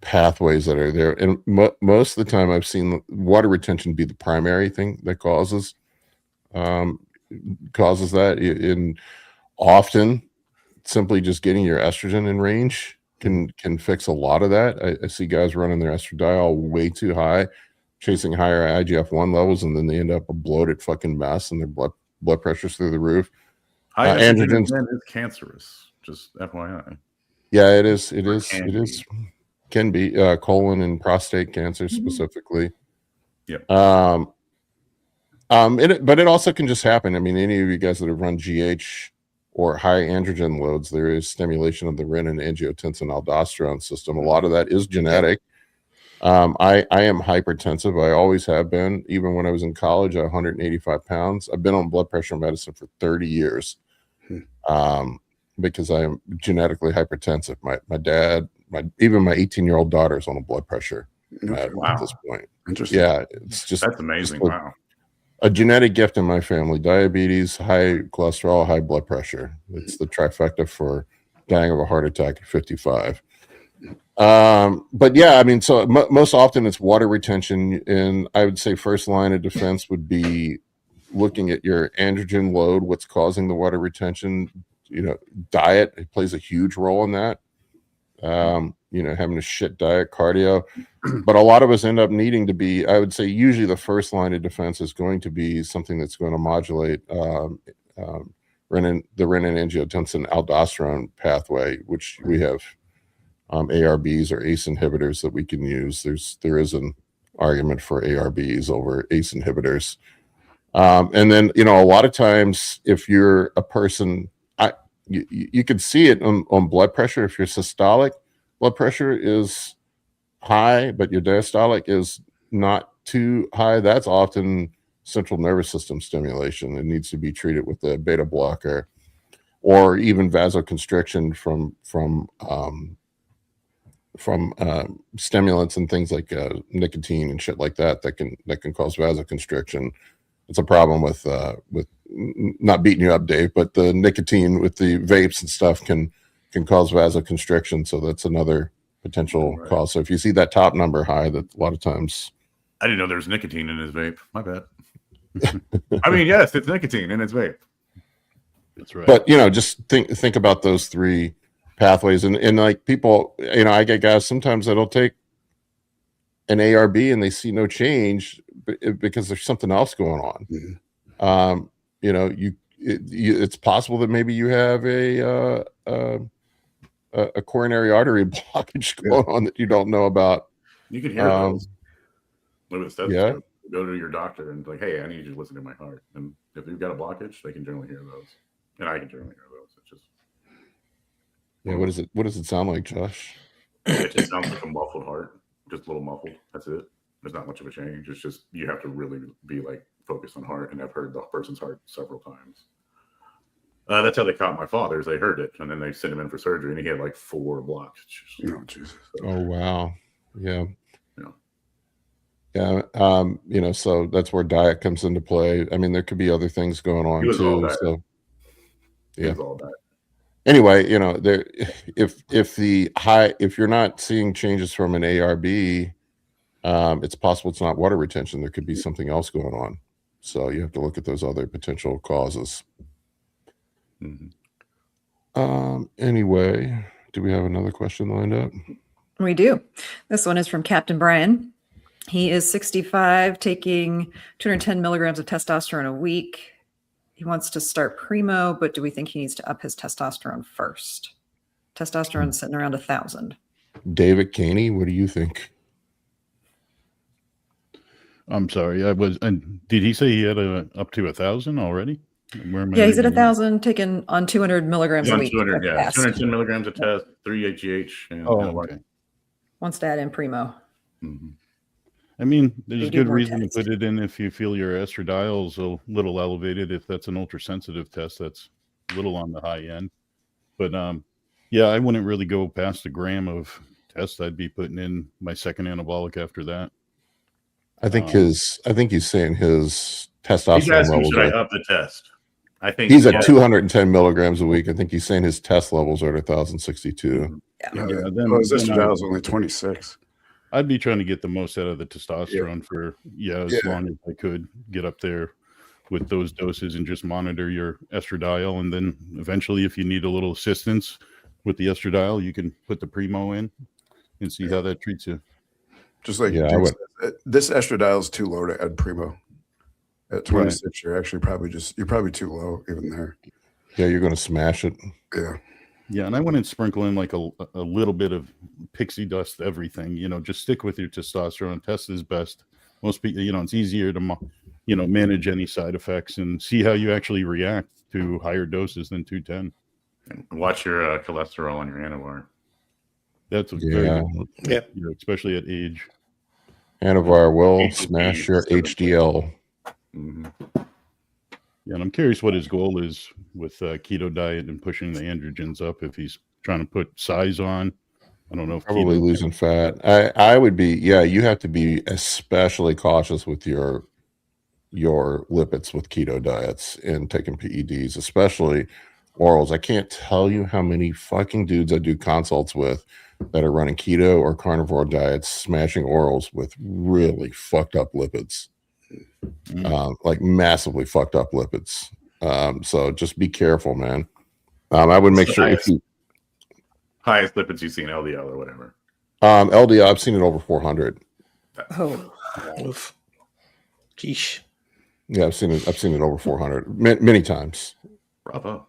pathways that are there. And most of the time I've seen water retention be the primary thing that causes that. And often simply just getting your estrogen in range can fix a lot of that. I see guys running their estradiol way too high, chasing higher IGF-1 levels, and then they end up a bloated fucking mess and their blood pressure's through the roof. High estrogen is cancerous, just FYI. Yeah, it is. Can be colon and prostate cancer specifically. Yeah. But it also can just happen. I mean, any of you guys that have run GH or high androgen loads, there is stimulation of the renin, angiotensin, aldosterone system. A lot of that is genetic. I am hypertensive. I always have been. Even when I was in college, I'm 185 pounds. I've been on blood pressure medicine for 30 years because I am genetically hypertensive. My dad, even my 18-year-old daughter is on a blood pressure at this point. Interesting. Yeah, it's just that's amazing. Wow. A genetic gift in my family: diabetes, high cholesterol, high blood pressure. It's the trifecta for dying of a heart attack at 55. But yeah, I mean, so most often it's water retention, and I would say first line of defense would be looking at your androgen load, what's causing the water retention. Diet, it plays a huge role in that. Having a shit diet, cardio, but a lot of us end up needing to be, I would say usually the first line of defense is going to be something that's going to modulate the renin angiotensin aldosterone pathway, which we have ARBs or ACE inhibitors that we can use. There is an argument for ARBs over ACE inhibitors. And then, a lot of times if you're a person, you could see it on blood pressure. If you're systolic, blood pressure is high, but your diastolic is not too high. That's often central nervous system stimulation. It needs to be treated with a beta blocker or even vasoconstriction from stimulants and things like nicotine and shit like that can cause vasoconstriction. It's a problem with not beating you up, Dave, but the nicotine with the vapes and stuff can cause vasoconstriction. So that's another potential cause. So if you see that top number high, that a lot of times. I didn't know there's nicotine in his vape. My bad. I mean, yes, it's nicotine in his vape. That's right. But just think about those three pathways, and like people, I get guys sometimes that'll take an ARB and they see no change because there's something else going on. It's possible that maybe you have a coronary artery blockage going on that you don't know about. You can hear those. Yeah. go to your doctor and like, hey, I need you to listen to my heart. And if you've got a blockage, they can generally hear those, and I can generally hear those. It's just What does it sound like, Josh? it just sounds like a muffled heart, just a little muffled. That's it. There's not much of a change. It's just you have to really be like focused on heart. And I've heard the person's heart several times. That's how they caught my father's. They heard it, and then they sent him in for surgery, and he had like 4 blocks. Oh, Jesus. Oh wow, yeah. Yeah. Yeah. So that's where diet comes into play. I mean, there could be other things going on too. So yeah. Anyway, there if you're not seeing changes from an ARB, it's possible it's not water retention. There could be something else going on. So you have to look at those other potential causes. Mm-hmm. Anyway, do we have another question lined up? We do. This one is from Captain Brian. He is 65, taking 210 milligrams of testosterone a week. He wants to start primo, but do we think he needs to up his testosterone first? Testosterone's sitting around 1,000. David Caney, what do you think? I'm sorry. Did he say he had up to 1,000 already? Yeah, he's at 1,000, taken on 200 milligrams a week. 200, yeah, 210 milligrams of test, 3 HGH. And, okay. Wants to add in primo. Mm-hmm. I mean, there's good reason to put it in if you feel your estradiol's a little elevated. If that's an ultra-sensitive test, that's a little on the high end. But yeah, I wouldn't really go past a gram of test. I'd be putting in my second anabolic after that. I think he's saying his testosterone he's asking, levels. Should I up the test? I think he's at 210 milligrams a week. I think he's saying his test levels are at 1,062. Yeah. His estradiol is only 26. I'd be trying to get the most out of the testosterone for as long as I could get up there with those doses and just monitor your estradiol. And then eventually, if you need a little assistance with the estradiol, you can put the primo in and see how that treats you. Just like this estradiol is too low to add primo. At 26, right. You're actually probably too low even there. Yeah, you're going to smash it. Yeah. Yeah, and I wouldn't sprinkle in like a little bit of pixie dust, everything. Just stick with your testosterone. Test is best. Most people, it's easier to, manage any side effects and see how you actually react to higher doses than 210. And watch your cholesterol on your Anavar. That's very especially at age. Anavar will smash your HDL. Mm-hmm. Yeah, and I'm curious what his goal is with keto diet and pushing the androgens up. If he's trying to put size on, I don't know. If probably losing fat. I would be. Yeah, you have to be especially cautious with your lipids with keto diets and taking PEDs, especially orals. I can't tell you how many fucking dudes I do consults with that are running keto or carnivore diets, smashing orals with really fucked up lipids. Like massively fucked up lipids. So just be careful, man. I would make sure highest lipids you've seen, LDL or whatever. LDL, I've seen it over 400. Oh, Geesh. Yeah, I've seen it over 400 many times. Bravo.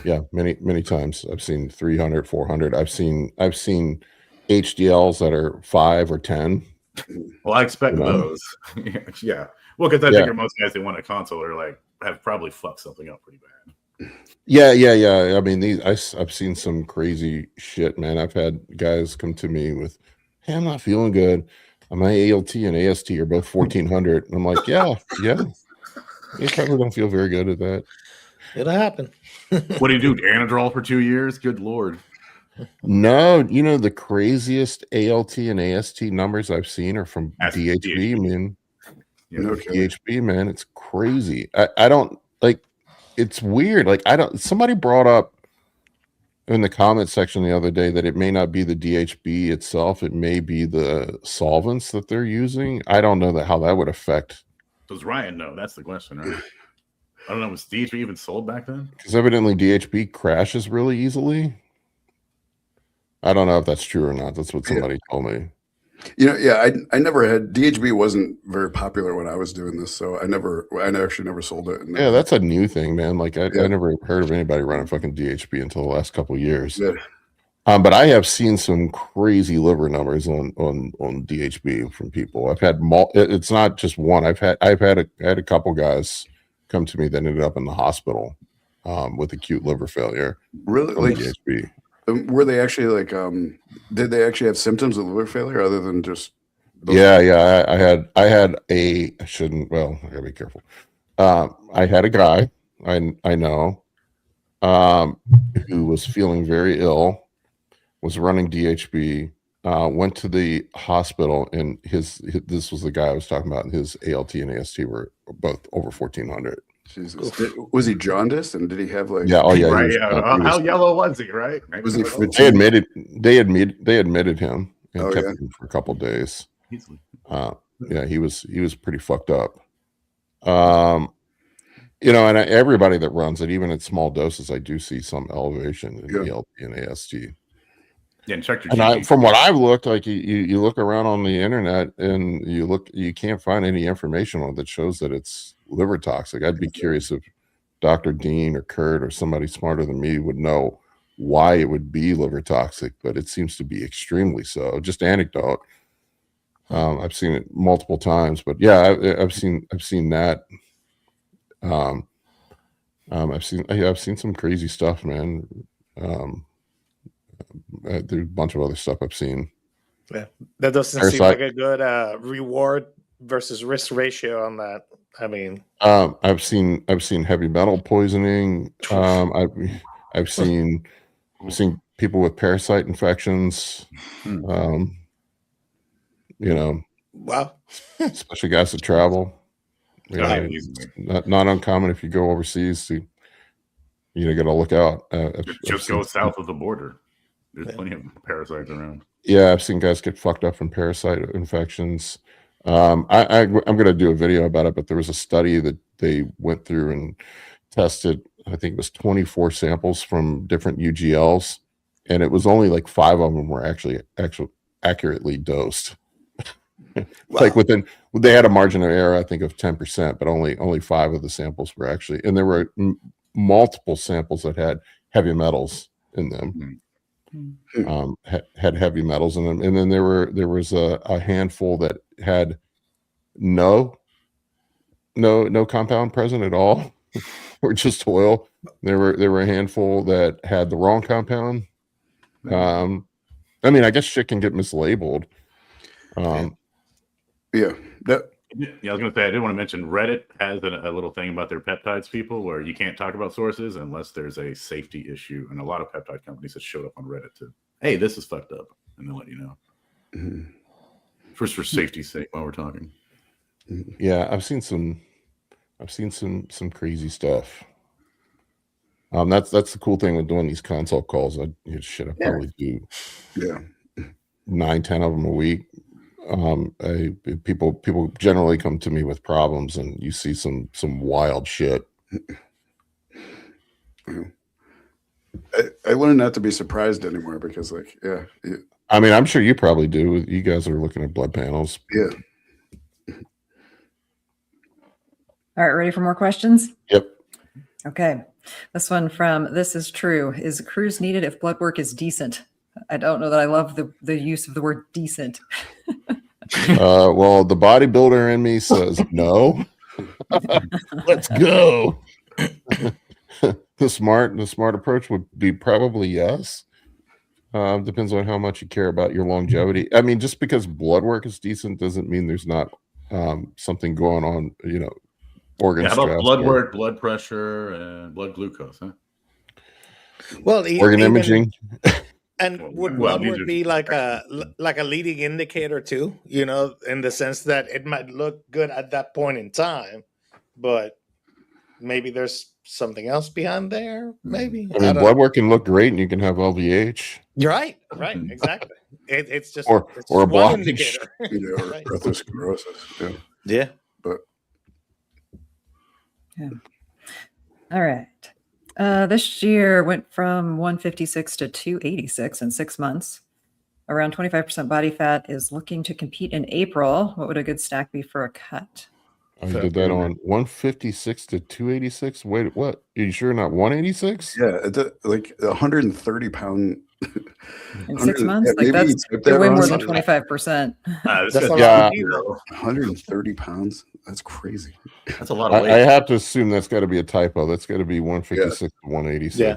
Yeah, many times. I've seen 300, 400. I've seen HDLs that are 5 or 10. Well, I expect those. Yeah. Well, because I figure most guys that want a console are like have probably fucked something up pretty bad. Yeah. I mean, I've seen some crazy shit, man. I've had guys come to me with, "Hey, I'm not feeling good. My ALT and AST are both 1400." And I'm like, yeah. You probably don't feel very good at that. It'll happen. What do you do? Anadrol for 2 years? Good Lord. No, the craziest ALT and AST numbers I've seen are from DHB, man. DHB, man, it's crazy. I don't like. It's weird. Like somebody brought up in the comment section the other day that it may not be the DHB itself. It may be the solvents that they're using. I don't know how that would affect. Does Ryan know? That's the question, right? I don't know. Was DHB even sold back then? Because evidently DHB crashes really easily. I don't know if that's true or not. That's what somebody told me. I never had DHB. Wasn't very popular when I was doing this, so I actually never sold it. Yeah, that's a new thing, man. Like I never heard of anybody running fucking DHB until the last couple of years. But I have seen some crazy liver numbers on DHB from people. I've had it's not just one. I've had a couple guys come to me that ended up in the hospital with acute liver failure. Really, from like DHB. were they actually like did they actually have symptoms of liver failure other than just Yeah. I had a I shouldn't. Well, I gotta be careful. I had a guy I know who was feeling very ill, was running DHB, went to the hospital, and this was the guy I was talking about. His ALT and AST were both over 1400. Jesus? Was he jaundiced, and did he have like? Yeah. Oh yeah. Right. How yellow was he? Right. Was he They admitted him and kept him for a couple of days. Yeah, he was pretty fucked up. You know, and everybody that runs it, even at small doses, I do see some elevation in ALT and AST. Yeah, and check your And from what I've looked, like you look around on the internet and you can't find any information on it that shows that it's liver toxic. I'd be curious if Dr. Dean or Kurt or somebody smarter than me would know why it would be liver toxic, but it seems to be extremely so. Just anecdote. I've seen it multiple times, but yeah, I've seen that. I've seen some crazy stuff, man. There's a bunch of other stuff I've seen. Yeah, that doesn't seem like a good reward versus risk ratio on that. I mean, I've seen heavy metal poisoning. I've seen people with parasite infections. You know, wow. Especially guys that travel. You know, not uncommon if you go overseas to, got to look out. Just go south of the border. There's plenty of parasites around. Yeah, I've seen guys get fucked up from parasite infections. I'm going to do a video about it, but there was a study that they went through and tested, I think it was 24 samples from different UGLs, and it was only like 5 of them were actually accurately dosed. Wow. Like they had a margin of error, I think, of 10%, but only 5 of the samples were actually, and there were multiple samples that had heavy metals in them. Had heavy metals in them, and then there was a handful that had no compound present at all, or just oil. There were a handful that had the wrong compound. I mean, I guess shit can get mislabeled. Yeah, I was going to say, I did want to mention Reddit has a little thing about their peptides people where you can't talk about sources unless there's a safety issue. And a lot of peptide companies have showed up on Reddit to, hey, this is fucked up. And they'll let you know. First, for safety's sake, while we're talking. Yeah, I've seen some crazy stuff. That's the cool thing with doing these consult calls. I probably do 9-10 of them a week. People generally come to me with problems, and you see some wild shit. I learned not to be surprised anymore because, like, I mean, I'm sure you probably do. You guys are looking at blood panels. Yeah. All right, ready for more questions? Yep. Okay. This one from This Is True. Is a cruise needed if blood work is decent? I don't know that I love the use of the word decent. Well, the bodybuilder in me says no. Let's go. The smart approach would be probably yes. Depends on how much you care about your longevity. I mean, just because blood work is decent doesn't mean there's not something going on, organ stress. How about blood work, blood pressure, and blood glucose, huh? Well, organ imaging. And would blood work be like a leading indicator too? In the sense that it might look good at that point in time, but maybe there's something else behind there. Maybe I mean, blood work can look great, and you can have LVH. You're right, exactly. It's just or it's a blockage, indicator. Or atherosclerosis. Yeah, but all right. This year went from 156 to 286 in 6 months. Around 25% body fat is looking to compete in April. What would a good stack be for a cut? I did that on 156 to 286. Wait, what? Are you sure not 186? Yeah, like 130 pound In 6 months, yeah, like maybe that's tip that you're way more on than something. 25%. This That's guy's a lot Yeah. of people. 130 pounds. That's crazy. That's a lot of weight. I have to assume that's got to be a typo. That's got to be 156 to 186. Yeah.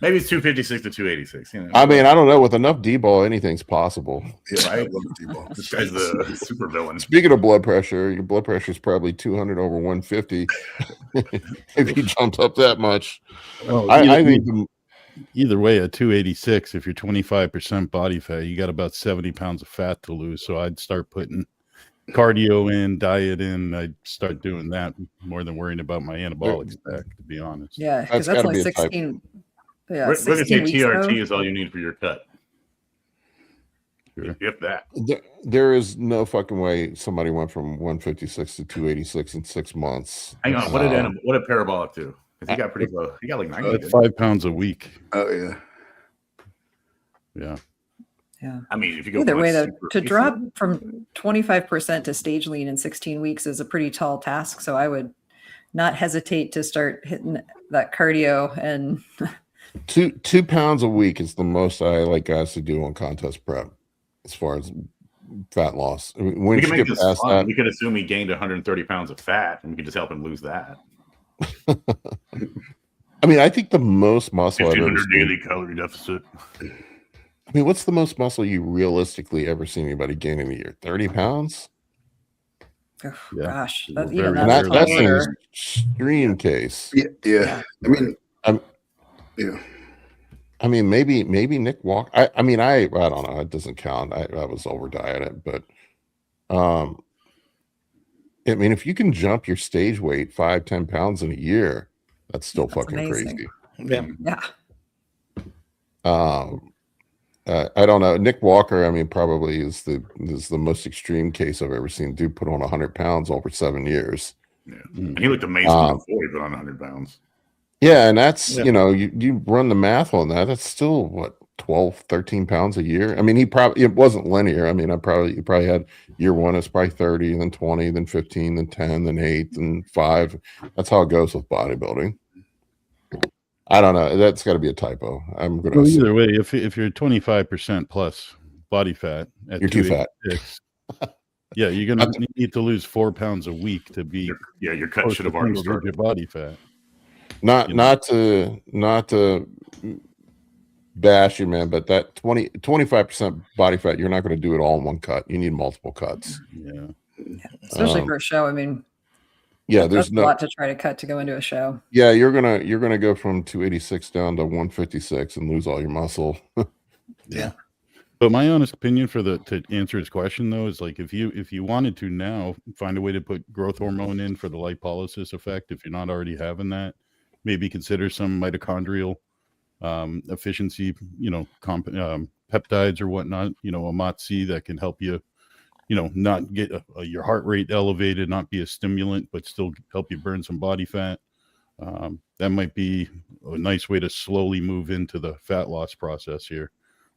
Maybe it's 256 to 286. You know, I mean, I don't know. With enough D-ball, anything's possible. Yeah, I Right? love D-ball. This guy's the super villain. Speaking of blood pressure, your blood pressure is probably 200 over 150 if you jumped up that much. Well, I think either way, at 286, if you're 25% body fat, you got about 70 pounds of fat to lose. So I'd start putting cardio in, diet in. I'd start doing that more than worrying about my anabolic stack, to be honest. Yeah, because That's that's gotta only be a type. 16. Yeah, We're going to say 16 weeks, TRT though. is all you need for your cut. Sure. If that. there is no fucking way somebody went from 156 to 286 in 6 months. Hang on. What did parabolic do? 'Cause he got pretty low. He got like 90. That's 5 pounds a week. Oh yeah. Yeah. Yeah. I mean, if you go Either from, way, like, though, super to basic- drop from 25% to stage lean in 16 weeks is a pretty tall task. So I would not hesitate to start hitting that cardio and 2 pounds a week is the most I like guys to do on contest prep as far as fat loss. I mean, when we you can make get this past fun. that, We could assume he gained 130 pounds of fat, and we could just help him lose that. I mean, I think the most muscle I've ever 1,500 seen. daily calorie deficit. I mean, what's the most muscle you realistically ever seen anybody gain in a year? 30 pounds? oh, Yeah. gosh, Very even And that's rarely. that's an harder. extreme case. Yeah. I mean, yeah. I mean, maybe Nick Walker. I mean, I don't know. It doesn't count. I was over dieted, but I mean, if you can jump your stage weight 5-10 pounds in a year, that's still That's fucking amazing. crazy. Yeah. Yeah. I don't know. Nick Walker, I mean, probably is the most extreme case I've ever seen. Dude put on 100 pounds over 7 years. Yeah. And he looked amazing before he put on 100 pounds. Yeah, and that's Yeah. you know, you run the math on that. That's still what 12, 13 pounds a year. I mean, it wasn't linear. I mean, you probably had year one is probably 30, then 20, then 15, then 10, then 8, then 5. That's how it goes with bodybuilding. I don't know. That's got to be a typo. I'm gonna Well, assume. either way, if you're 25% plus body fat at You're too fat. 286, yeah, you're gonna need to lose 4 pounds a week to be Your cut close should to have already single-digit started. body fat. Not to bash you, man, but that 25% body fat, you're not going to do it all in one cut. You need multiple cuts. Yeah. Especially for a show. I mean, Yeah, that's there's a no. lot to try to cut to go into a show. Yeah, you're gonna go from 286 down to 156 and lose all your muscle. Yeah. But my honest opinion to answer his question though is like if you wanted to now find a way to put growth hormone in for the lipolysis effect, if you're not already having that, maybe consider some mitochondrial efficiency, peptides or whatnot, a MOTS that can help you, not get your heart rate elevated, not be a stimulant, but still help you burn some body fat. That might be a nice way to slowly move into the fat loss process here,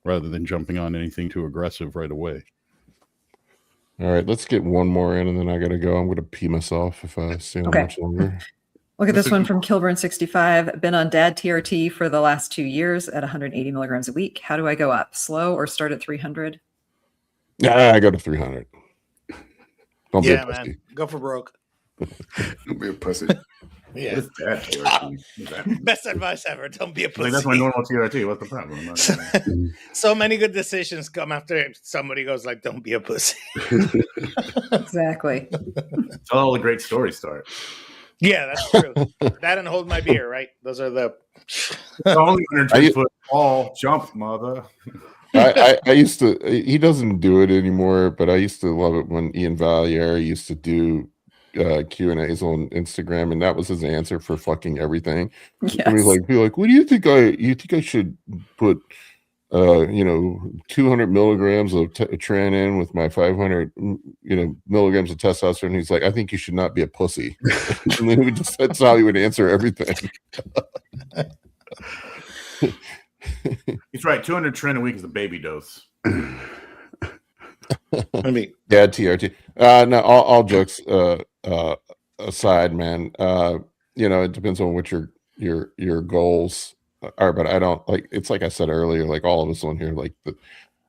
rather than jumping on anything too aggressive right away. All right, let's get one more in, and then I gotta go. I'm gonna pee myself if I stay on Okay. much longer. Look at this one from Kilburn65. Been on dad TRT for the last 2 years at 180 milligrams a week. How do I go up? Slow or start at 300? Yeah, I go to 300. Don't be Yeah, a pussy. man. Go for broke. Don't be a pussy. Yeah. What is that, TRT? What is that? Best advice ever. Don't be a pussy. Like, that's my normal TRT. What's the problem? I'm not- So many good decisions come after somebody goes like, "Don't be a pussy." Exactly. That's how all the great stories start. Yeah, that's true. That and hold my beer, right? Those are the. Only 110-foot tall jump, mother. I used to. He doesn't do it anymore, but I used to love it when Ian Valieri used to do Q&As on Instagram, and that was his answer for fucking everything. Yes. And he's like, what do you think I should put 200 milligrams of tren in with my 500 milligrams of testosterone? He's like, I think you should not be a pussy. And then that's how he would answer everything. He's right. 200 tren a week is a baby dose. I mean, Yeah, TRT. No, all jokes aside, man. It depends on what your goals but I don't like. It's like I said earlier. Like all of us on here, like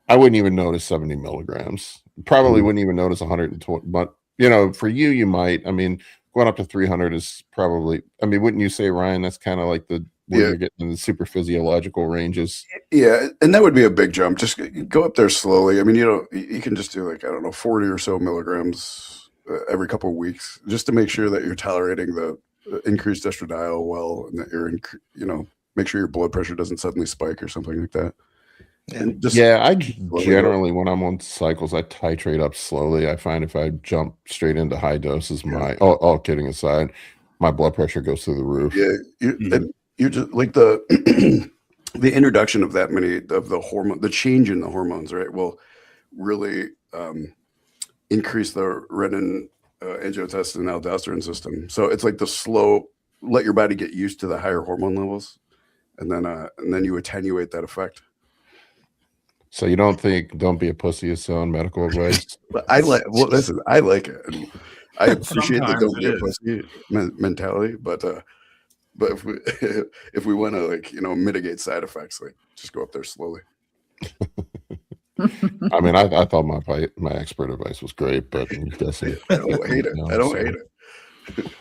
I wouldn't even notice 70 milligrams. Probably wouldn't even notice 120. But for you might. I mean, going up to 300 is probably. I mean, wouldn't you say, Ryan? That's kind of like where you're getting in the super physiological ranges. Yeah, and that would be a big jump. Just go up there slowly. I mean, you can just do like, I don't know, 40 or so milligrams every couple of weeks, just to make sure that you're tolerating the increased estradiol well, and that you're make sure your blood pressure doesn't suddenly spike or something like that. And just I generally, when I'm on cycles, I titrate up slowly. I find if I jump straight into high doses, all kidding aside, my blood pressure goes through the roof. Yeah, you're just like the the introduction of that many of the hormone, the change in the hormones, right, will really increase the renin, angiotensin, aldosterone system. So it's like the slow, let your body get used to the higher hormone levels, and then you attenuate that effect. So you don't be a pussy is on medical advice? But listen, I like it. And I appreciate the don't be a pussy mentality, but if we want to mitigate side effects, just go up there slowly. I mean, I thought my expert advice was great, but I don't hate it. I don't hate it.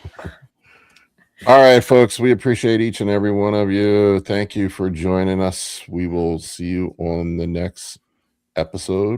All right, folks, we appreciate each and every one of you. Thank you for joining us. We will see you on the next episode.